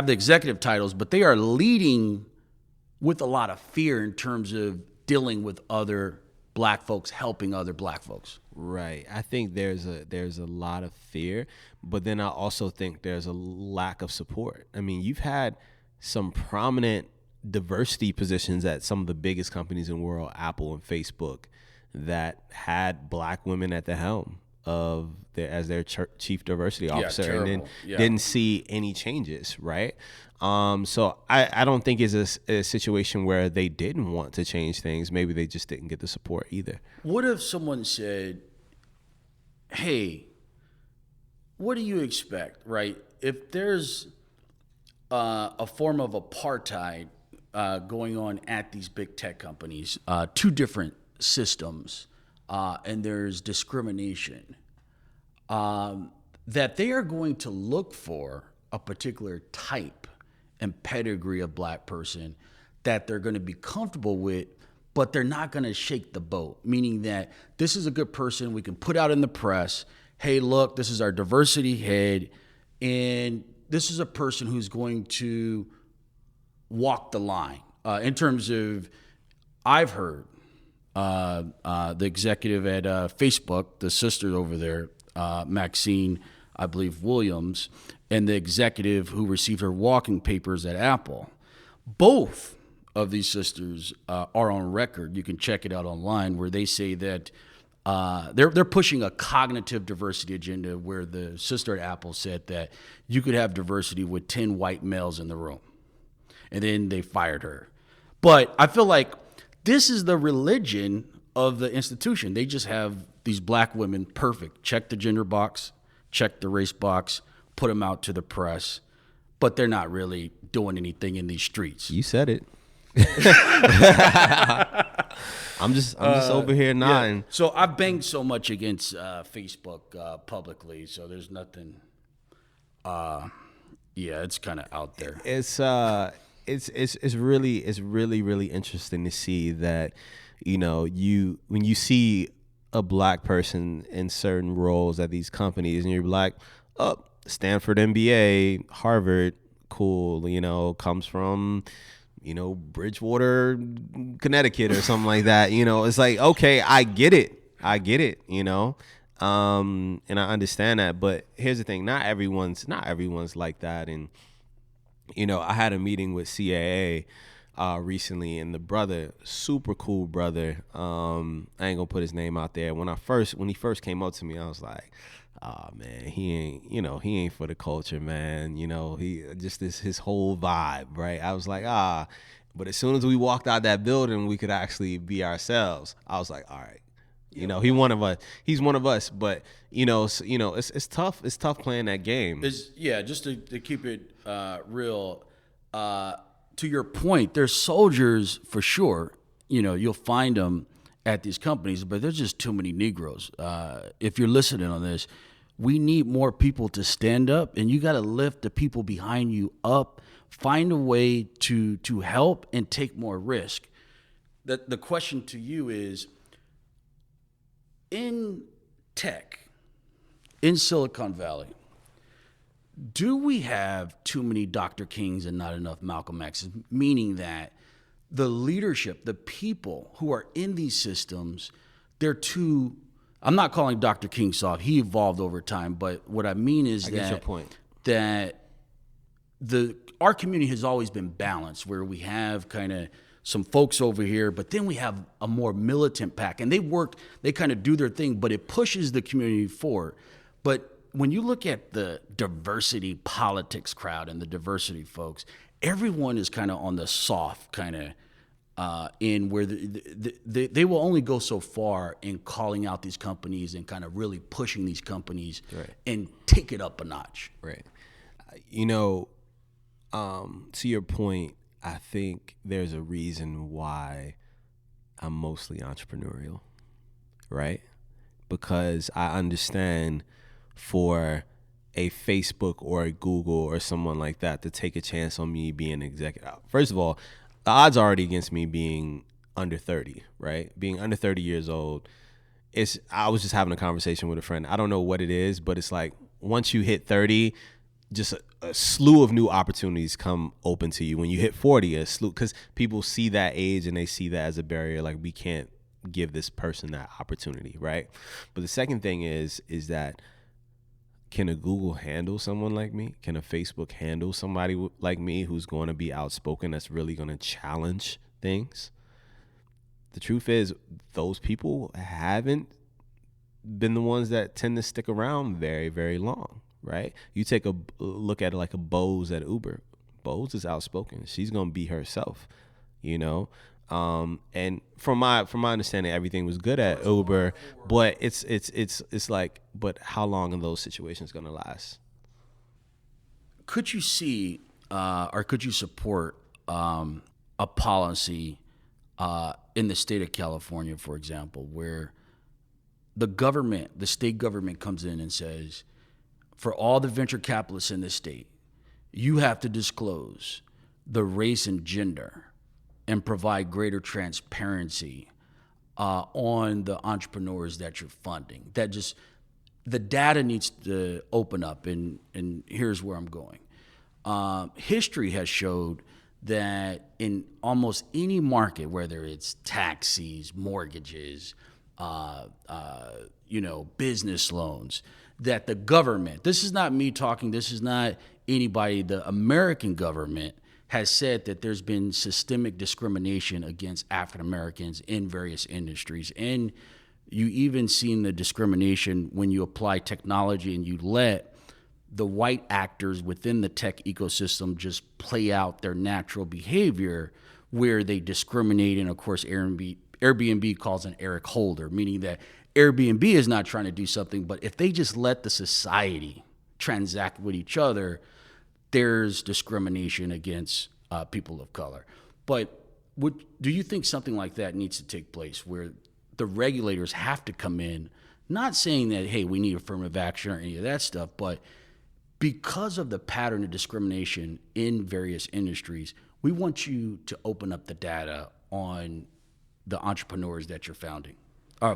the executive titles, but they are leading with a lot of fear in terms of dealing with other black folks, helping other black folks. Right. I think there's a lot of fear, but then I also think there's a lack of support. I mean, you've had some prominent diversity positions at some of the biggest companies in the world, Apple and Facebook, that had black women at the helm as their chief diversity officer, and then didn't see any changes, right? So I don't think it's a situation where they didn't want to change things. Maybe they just didn't get the support either. What if someone said, hey, what do you expect, right? If there's a form of apartheid going on at these big tech companies, two different systems, and there's discrimination, that they are going to look for a particular type and pedigree of black person that they're going to be comfortable with, but they're not going to shake the boat, meaning that this is a good person we can put out in the press. Hey, look, this is our diversity head, and this is a person who's going to walk the line. In terms of, I've heard the executive at Facebook, the sister over there, Maxine, I believe, Williams, and the executive who received her walking papers at Apple. Both of these sisters are on record. You can check it out online, where they say that they're pushing a cognitive diversity agenda, where the sister at Apple said that you could have diversity with 10 white males in the room. And then they fired her. But I feel like this is the religion of the institution. They just have these black women, perfect. Check the gender box, check the race box, put them out to the press. But they're not really doing anything in these streets. You said it. I'm just over here nodding. Yeah. So I've banged so much against Facebook publicly, so there's nothing. It's kind of out there. It's really interesting to see that, when you see a black person in certain roles at these companies, and you're like, oh, Stanford MBA, Harvard, cool, comes from, Bridgewater, Connecticut or something like that. It's like, okay, I get it, and I understand that. But here's the thing, not everyone's like that. And, I had a meeting with CAA recently, and the brother, super cool brother, I ain't gonna put his name out there. When he first came up to me, I was like, oh man, he ain't for the culture, man. He just his whole vibe, right? I was like, but as soon as we walked out that building, we could actually be ourselves. I was like, all right, he's one of us. But it's tough. It's tough playing that game. Just to keep it real. To your point, there's soldiers for sure. You'll find them at these companies, but there's just too many Negroes. If you're listening on this, we need more people to stand up, and you got to lift the people behind you up. Find a way to help and take more risk. The question to you is, in tech, in Silicon Valley, do we have too many Dr. Kings and not enough Malcolm X's? Meaning that the leadership, the people who are in these systems, they're too. I'm not calling Dr. King soft. He evolved over time, but what I mean is get your point. That our community has always been balanced, where we have kind of some folks over here, but then we have a more militant pack, and they kind of do their thing, but it pushes the community forward. But when you look at the diversity politics crowd and the diversity folks, everyone is kind of on the soft kind of in where they will only go so far in calling out these companies and kind of really pushing these companies and take it up a notch. Right. To your point, I think there's a reason why I'm mostly entrepreneurial, right? Because I understand for a Facebook or a Google or someone like that to take a chance on me being an executive. First of all, the odds are already against me being under 30, right? Being under 30 years old. I was just having a conversation with a friend. I don't know what it is, but it's like once you hit 30, just a slew of new opportunities come open to you. When you hit 40, a slew, because people see that age and they see that as a barrier. Like, we can't give this person that opportunity, right? But the second thing is that, can a Google handle someone like me? Can a Facebook handle somebody like me who's going to be outspoken, that's really going to challenge things? The truth is, those people haven't been the ones that tend to stick around very, very long, right? You take a look at it like a Bose at Uber. Bose is outspoken. She's going to be herself, and from my understanding, everything was good at Uber, but it's like, but how long are those situations going to last? Could you see, or could you support a policy in the state of California, for example, where the state government comes in and says, for all the venture capitalists in this state, you have to disclose the race and gender and provide greater transparency on the entrepreneurs that you're funding. That just the data needs to open up, and here's where I'm going. History has showed that in almost any market, whether it's taxis, mortgages, business loans, that the government, this is not me talking, this is not anybody, the American government has said that there's been systemic discrimination against African Americans in various industries. And you even seen the discrimination when you apply technology and you let the white actors within the tech ecosystem just play out their natural behavior where they discriminate. And of course, Airbnb calls an Eric Holder, meaning that Airbnb is not trying to do something, but if they just let the society transact with each other, there's discrimination against people of color. But do you think something like that needs to take place where the regulators have to come in, not saying that, hey, we need affirmative action or any of that stuff, but because of the pattern of discrimination in various industries, we want you to open up the data on the entrepreneurs that you're funding. I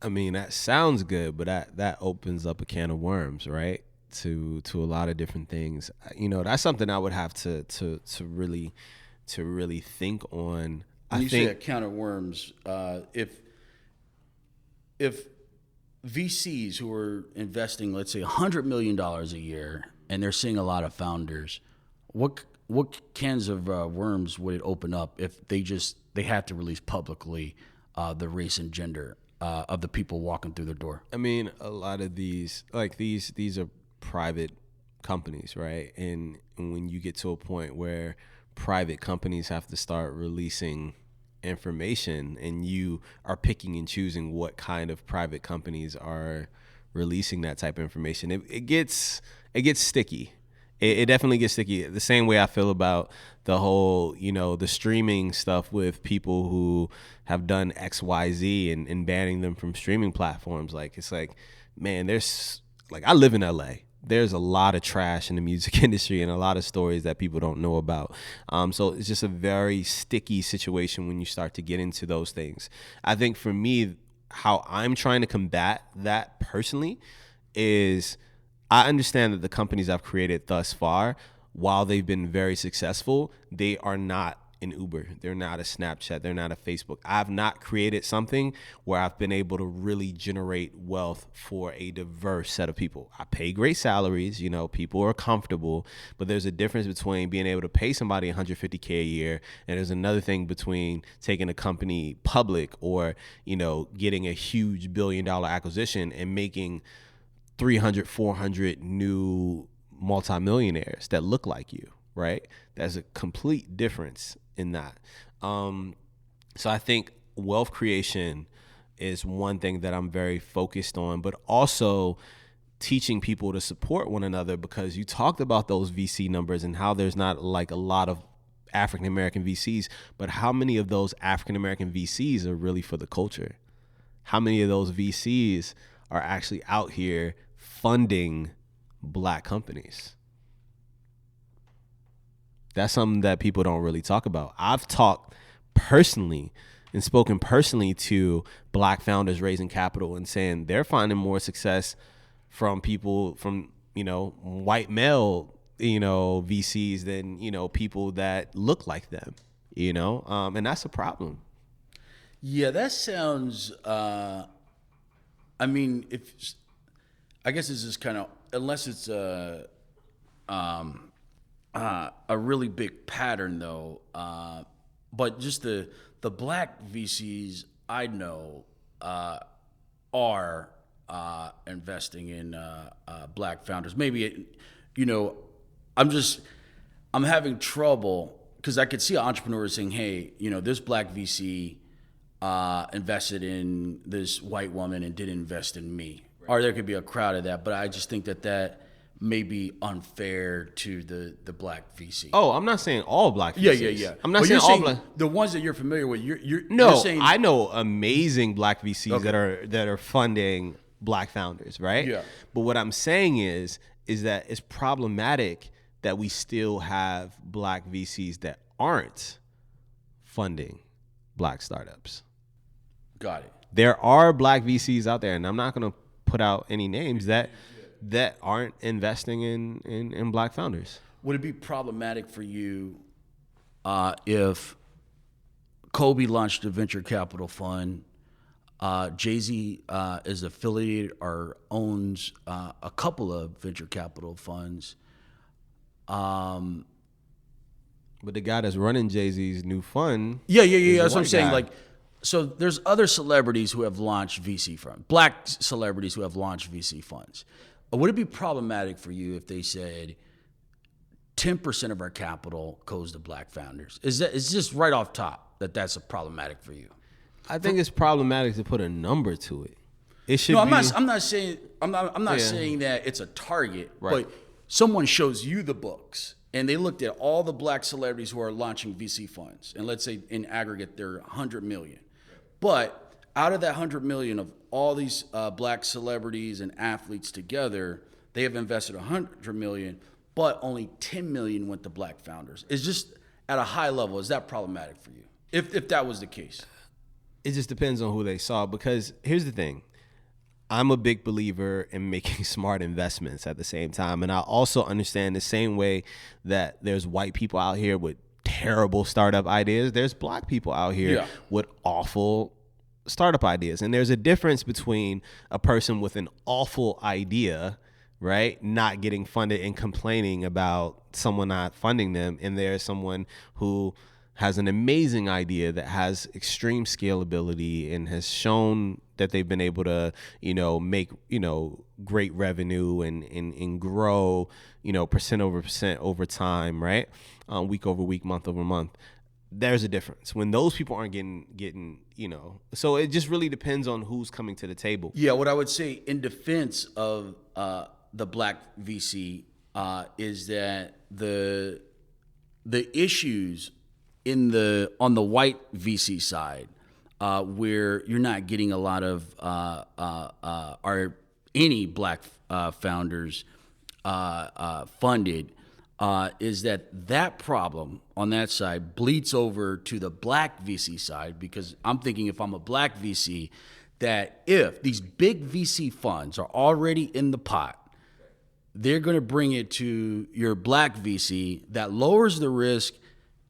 mean, that sounds good, but that opens up a can of worms, right? To a lot of different things. That's something I would have to really think on. When you say a can of worms, if VCs who are investing, let's say, $100 million a year, and they're seeing a lot of founders, what cans of worms would it open up if they have to release publicly the race and gender of the people walking through the door? I mean, a lot of these are private companies, right? And when you get to a point where private companies have to start releasing information and you are picking and choosing what kind of private companies are releasing that type of information, it gets sticky. It definitely gets sticky. The same way I feel about the whole, the streaming stuff with people who have done XYZ and banning them from streaming platforms. Like, it's like, man, I live in LA. There's a lot of trash in the music industry and a lot of stories that people don't know about. So it's just a very sticky situation when you start to get into those things. I think for me, how I'm trying to combat that personally is I understand that the companies I've created thus far, while they've been very successful, they are not an Uber. They're not a Snapchat. They're not a Facebook. I've not created something where I've been able to really generate wealth for a diverse set of people. I pay great salaries, people are comfortable, but there's a difference between being able to pay somebody $150K a year, and there's another thing between taking a company public or, getting a huge $1 billion acquisition and making 300, 400 new multimillionaires that look like you, right? There's a complete difference in that. So I think wealth creation is one thing that I'm very focused on, but also teaching people to support one another, because you talked about those VC numbers and how there's not like a lot of African American VCs, but how many of those African American VCs are really for the culture? How many of those VCs are actually out here funding Black companies? That's something that people don't really talk about. I've talked personally and spoken personally to Black founders raising capital and saying they're finding more success from people from, white male, VCs than, people that look like them, and that's a problem. Yeah, that sounds, I guess this is kind of, unless it's a really big pattern though, but just the Black VCs I know are investing in Black founders. Maybe I'm having trouble because I could see an entrepreneur saying, hey, this Black VC invested in this white woman and didn't invest in me. Right. Or there could be a crowd of that, but I just think that may be unfair to the Black VC. Oh, I'm not saying all Black VCs. Yeah. I'm not saying all Black. The ones that you're familiar with. You're saying, I know amazing Black VCs that are funding Black founders, right? Yeah. But what I'm saying is that it's problematic that we still have Black VCs that aren't funding black startups. Got it. There are black VCs out there, and I'm not going to put out any names that aren't investing in black founders. Would it be problematic for you if Kobe launched a venture capital fund, Jay-Z is affiliated or owns a couple of venture capital funds, but the guy that's running Jay-Z's new fund, yeah, that's what I'm saying. Like, so there's other celebrities who have launched VC funds, black celebrities who have launched VC funds. Would it be problematic for you if they said 10% of our capital goes to black founders? Is just right off top that's problematic for you? I think it's problematic to put a number to it. It should. No, I'm not saying saying that it's a target, right. But someone shows you the books and they looked at all the black celebrities who are launching VC funds, and let's say in aggregate they're 100 million. But out of that 100 million of all these black celebrities and athletes together, they have invested 100 million, but only 10 million went to black founders. It's just at a high level. Is that problematic for you? If that was the case? It just depends on who they saw, because here's the thing. I'm a big believer in making smart investments at the same time. And I also understand the same way that there's white people out here with terrible startup ideas, there's black people out here with awful startup ideas. And there's a difference between a person with an awful idea, right, not getting funded and complaining about someone not funding them, and there's someone who has an amazing idea that has extreme scalability and has shown that they've been able to, make, great revenue and grow, percent over percent over time, right? Week over week, month over month. There's a difference when those people aren't getting, so it just really depends on who's coming to the table. Yeah. What I would say in defense of the black VC is that the issues on the white VC side, where you're not getting a lot of or any black founders funded, is that problem on that side bleeds over to the black VC side. Because I'm thinking, if I'm a black VC, that if these big VC funds are already in the pot, they're going to bring it to your black VC. That lowers the risk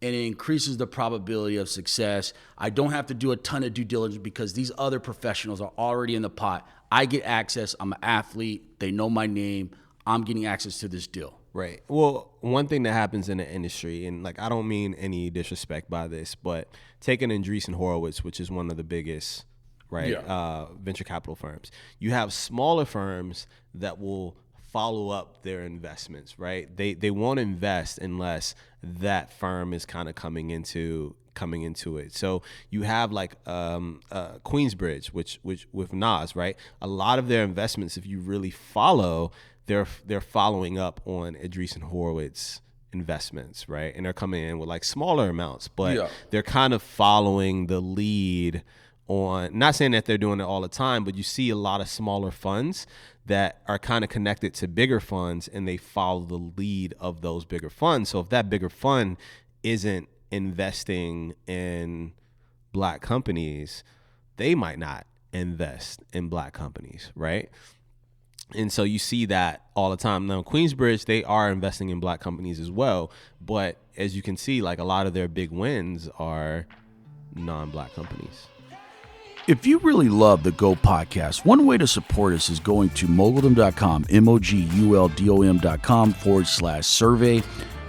and it increases the probability of success. I don't have to do a ton of due diligence because these other professionals are already in the pot. I get access. I'm an athlete. They know my name. I'm getting access to this deal. Right. Well, one thing that happens in the industry, and I don't mean any disrespect by this, but take an Andreessen Horowitz, which is one of the biggest, venture capital firms. You have smaller firms that will follow up their investments, right? They won't invest unless that firm is kind of coming into it. So you have Queensbridge, which with Nas, right? A lot of their investments, if you really follow, they're following up on Andreessen Horowitz investments, right? And they're coming in with smaller amounts, but they're kind of following the lead on, not saying that they're doing it all the time, but you see a lot of smaller funds that are kind of connected to bigger funds, and they follow the lead of those bigger funds. So if that bigger fund isn't investing in black companies, they might not invest in black companies, right? And so you see that all the time. Now, Queensbridge, they are investing in black companies as well. But as you can see, a lot of their big wins are non-black companies. If you really love the Go podcast, one way to support us is going to Moguldom.com, Moguldom.com/survey.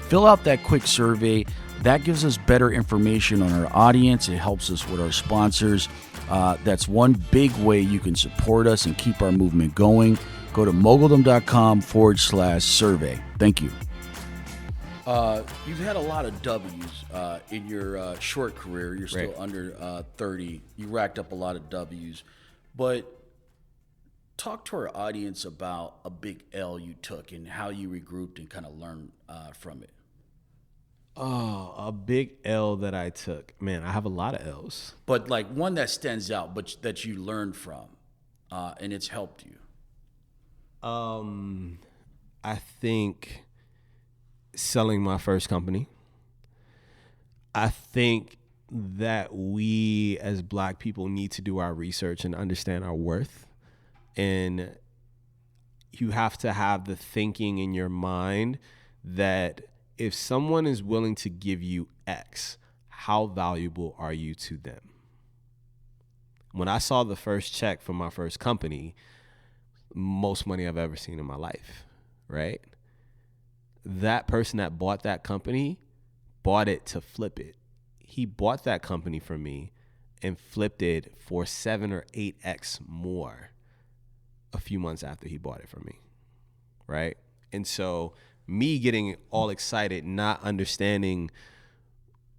Fill out that quick survey. That gives us better information on our audience. It helps us with our sponsors. That's one big way you can support us and keep our movement going. Go to Moguldom.com/survey. Thank you. You've had a lot of W's in your short career. You're still under 30. You racked up a lot of W's. But talk to our audience about a big L you took and how you regrouped and kind of learned from it. Oh, a big L that I took. Man, I have a lot of L's. But one that stands out, but that you learned from, and it's helped you. I think selling my first company. I think that we as Black people need to do our research and understand our worth. And you have to have the thinking in your mind that if someone is willing to give you X, how valuable are you to them? When I saw the first check from my first company, most money I've ever seen in my life, right? That person that bought that company bought it to flip it. He bought that company from me and flipped it for 7 or 8x more a few months after he bought it from me, right? And so me getting all excited, not understanding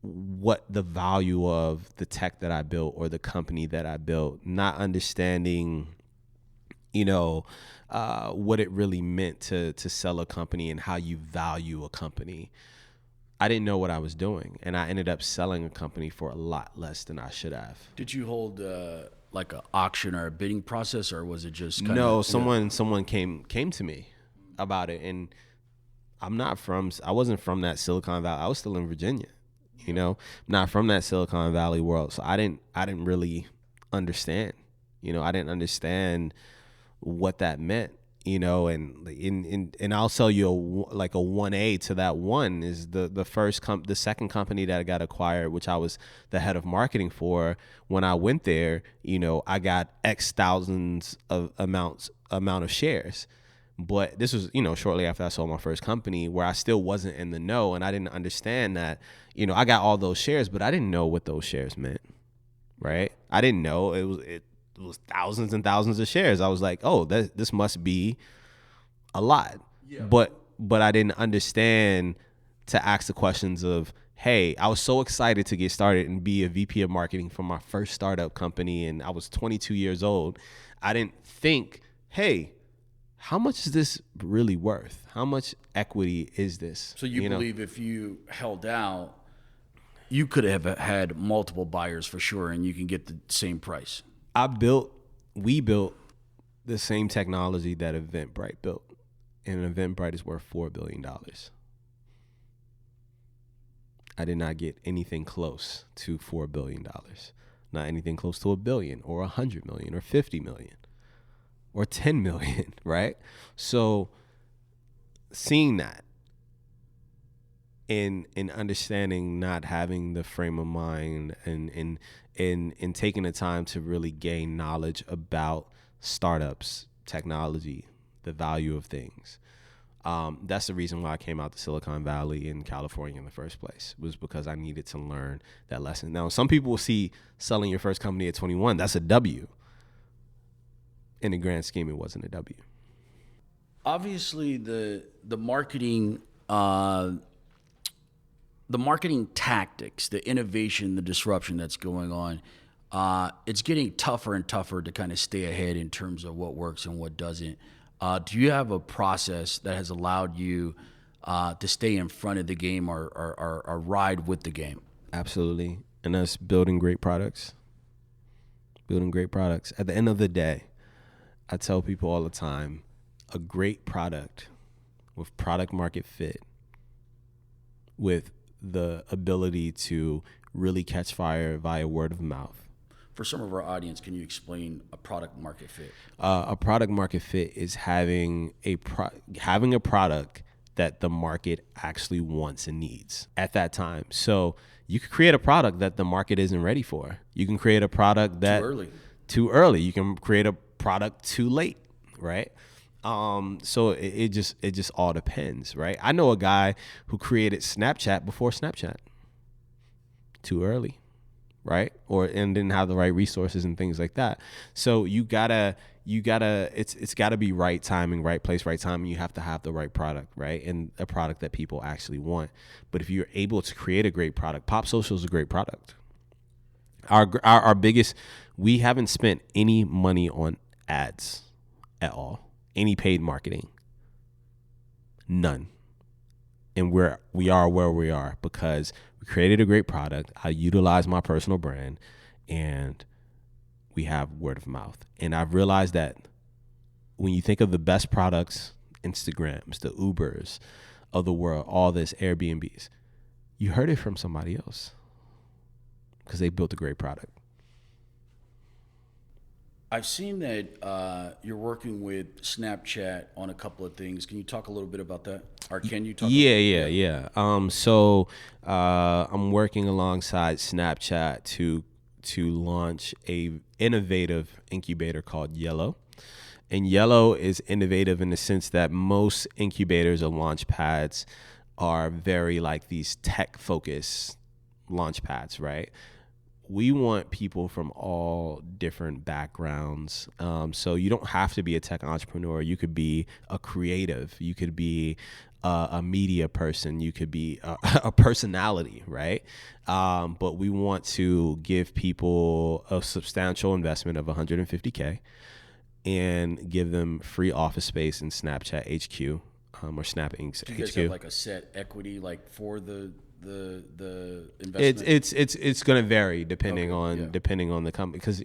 what the value of the tech that I built or the company that I built, not understanding, what it really meant to sell a company and how you value a company. I didn't know what I was doing, and I ended up selling a company for a lot less than I should have. Did you hold like an auction or a bidding process, or was it just kind No, someone came to me about it, and I wasn't from that Silicon Valley. I was still in Virginia, not from that Silicon Valley world. So I didn't really understand, I didn't understand what that meant, and I'll sell you a 1A to that one is the second company that I got acquired, which I was the head of marketing for. When I went there, I got X thousands of amount of shares. But this was, shortly after I sold my first company, where I still wasn't in the know, and I didn't understand that, I got all those shares, but I didn't know what those shares meant, right? I didn't know it was thousands and thousands of shares. I was like, oh, this must be a lot. Yeah. But I didn't understand to ask the questions of, hey, I was so excited to get started and be a VP of marketing for my first startup company, and I was 22 years old. I didn't think, hey, how much is this really worth? How much equity is this? So you believe if you held out, you could have had multiple buyers for sure, and you can get the same price. We built the same technology that Eventbrite built, and Eventbrite is worth $4 billion. I did not get anything close to $4 billion. Not anything close to $1 billion or $100 million or $50 million. Or 10 million, right? So seeing that and understanding, not having the frame of mind and taking the time to really gain knowledge about startups, technology, the value of things. That's the reason why I came out to Silicon Valley in California in the first place, was because I needed to learn that lesson. Now, some people will see selling your first company at 21, that's a W. In the grand scheme, it wasn't a W. Obviously, the marketing tactics, the innovation, the disruption that's going on, it's getting tougher and tougher to kind of stay ahead in terms of what works and what doesn't. Do you have a process that has allowed you to stay in front of the game or ride with the game? Absolutely. And that's building great products. At the end of the day, I tell people all the time, a great product with product market fit, with the ability to really catch fire via word of mouth. For some of our audience, can you explain a product market fit? A product market fit is having a product that the market actually wants and needs at that time. So you could create a product that the market isn't ready for. You can create a product that too early. You can create a product too late, right? So it just all depends, right? I know a guy who created Snapchat before Snapchat. Too early, right? And didn't have the right resources and things like that. So it's gotta be right timing, right place, right time. And you have to have the right product, right? And a product that people actually want. But if you're able to create a great product, Pop Social is a great product. Our biggest, we haven't spent any money on ads at all, any paid marketing, none. And we are where we are because we created a great product. I utilize my personal brand, and we have word of mouth. And I've realized that when you think of the best products, Instagrams, the Ubers of the world, all this Airbnbs, you heard it from somebody else. because they built a great product. I've seen that you're working with Snapchat on a couple of things. Can you talk a little bit about that? Or can you talk? Yeah. So I'm working alongside Snapchat to launch a innovative incubator called Yellow. And Yellow is innovative in the sense that most incubators or launch pads are very like these tech focused launch pads, right? We want people from all different backgrounds. So you don't have to be a tech entrepreneur. You could be a creative. You could be a media person. You could be a personality, right? But we want to give people a substantial investment of $150K and give them free office space in Snapchat HQ or Snap Inc. Do you guys HQ. have like a set equity like for the investment? It's going to vary depending on the company, because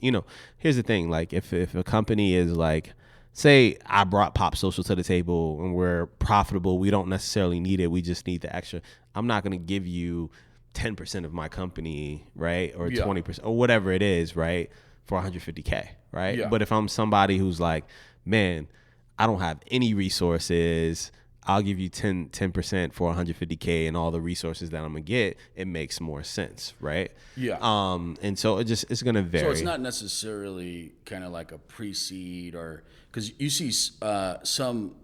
here's the thing, like if a company is like, say I brought Pop Social to the table and we're profitable, we don't necessarily need it, we just need the extra, I'm not going to give you 10% of my company, right, or 20% or whatever it is, right, for $150K, right? But if I'm somebody who's like, man, I don't have any resources, I'll give you 10% for $150K and all the resources that I'm gonna get, it makes more sense, right? And so it's gonna vary. So it's not necessarily kind of like a pre-seed, or because you see some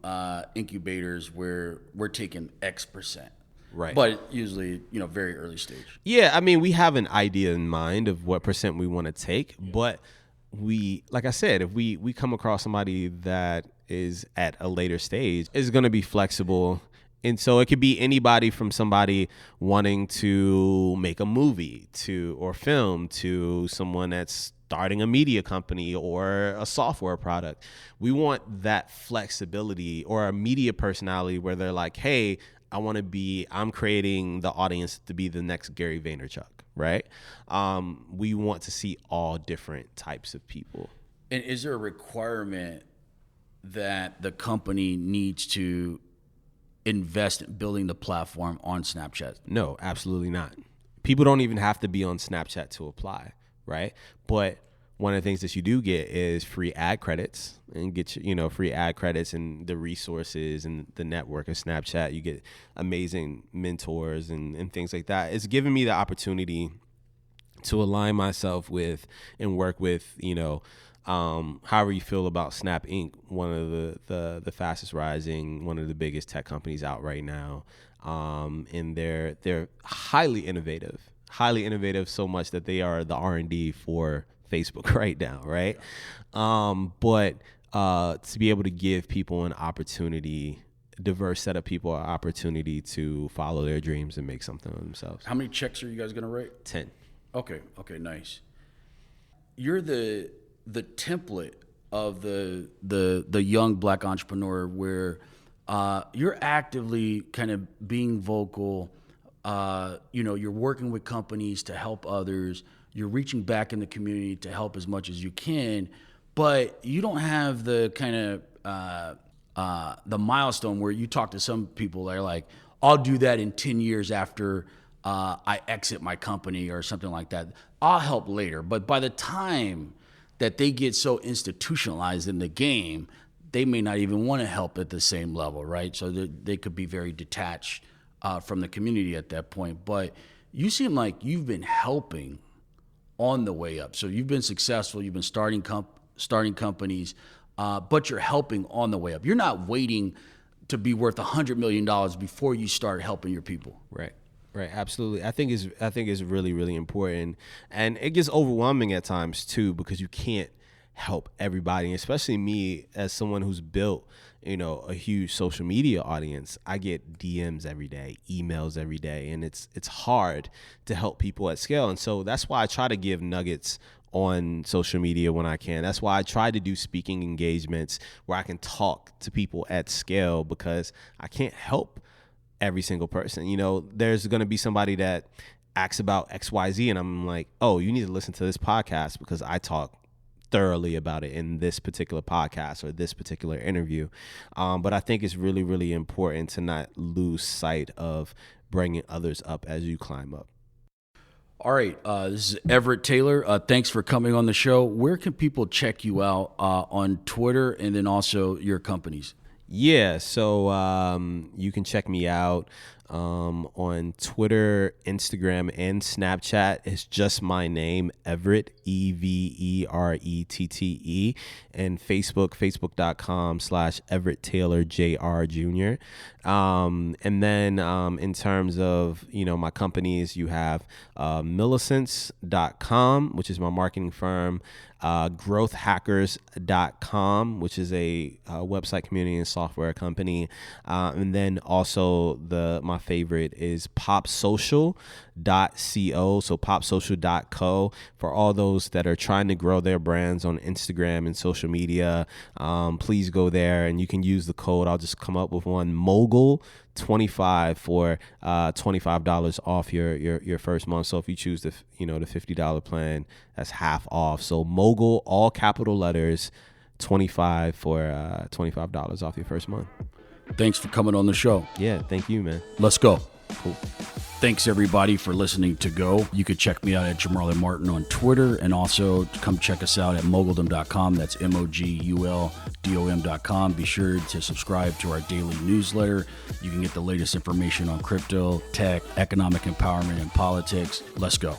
incubators where we're taking X%. Right. But usually, very early stage. Yeah, I mean, we have an idea in mind of what percent we want to take, but we, like I said, if we come across somebody that is at a later stage, is going to be flexible. And so it could be anybody from somebody wanting to make a movie or film to someone that's starting a media company or a software product. We want that flexibility, or a media personality where they're like, hey, I'm creating the audience to be the next Gary Vaynerchuk, right? We want to see all different types of people. And is there a requirement that the company needs to invest in building the platform on Snapchat? No, absolutely not. People don't even have to be on Snapchat to apply, right? But one of the things that you do get is free ad credits, and get free ad credits and the resources and the network of Snapchat. You get amazing mentors and things like that. It's given me the opportunity to align myself with and work with, however you feel about Snap Inc., one of the fastest rising, one of the biggest tech companies out right now. And they're highly innovative, so much that they are the R&D for Facebook right now, right? But to be able to give people an opportunity, a diverse set of people, an opportunity to follow their dreams and make something of themselves. How many checks are you guys gonna write? 10. Okay, nice. You're the template of the young Black entrepreneur, where you're actively kind of being vocal. You're working with companies to help others. You're reaching back in the community to help as much as you can, but you don't have the kind of the milestone where you talk to some people that are like, I'll do that in 10 years after I exit my company or something like that. I'll help later. But by the time that they get so institutionalized in the game, they may not even want to help at the same level, right? So they could be very detached from the community at that point. But you seem like you've been helping on the way up. So you've been successful. You've been starting companies, but you're helping on the way up. You're not waiting to be worth $100 million before you start helping your people. Right. Absolutely. I think it's really, really important, and it gets overwhelming at times too, because you can't help everybody, especially me as someone who's built, a huge social media audience. I get DMs every day, emails every day, and it's hard to help people at scale. And so that's why I try to give nuggets on social media when I can. That's why I try to do speaking engagements where I can talk to people at scale, because I can't help every single person. There's going to be somebody that asks about XYZ, and I'm like, oh, you need to listen to this podcast because I talk thoroughly about it in this particular podcast or this particular interview. But I think it's really, really important to not lose sight of bringing others up as you climb up. All right, this is Everett Taylor. Thanks for coming on the show. Where can people check you out on Twitter and then also your companies? Yeah, so you can check me out on Twitter, Instagram, and Snapchat. It's just my name, Everett, Everette, and Facebook, facebook.com/Everett Taylor Jr. Jr. And then in terms of, my companies, you have Millicents.com, which is my marketing firm, growthhackers.com, which is a website community and software company. And then also my favorite is popsocial.co. So popsocial.co for all those that are trying to grow their brands on Instagram and social media. Please go there and you can use the code. I'll just come up with one, Mogul25 for $25 off your first month. So if you choose the $50 plan, that's half off. So Mogul, all capital letters, 25 for $25 off your first month. Thanks for coming on the show. Yeah, thank you, man. Let's go. Cool. Thanks, everybody, for listening to Go. You could check me out at Jamarley Martin on Twitter, and also come check us out at Moguldom.com. That's Moguldom.com. Be sure to subscribe to our daily newsletter. You can get the latest information on crypto, tech, economic empowerment, and politics. Let's go.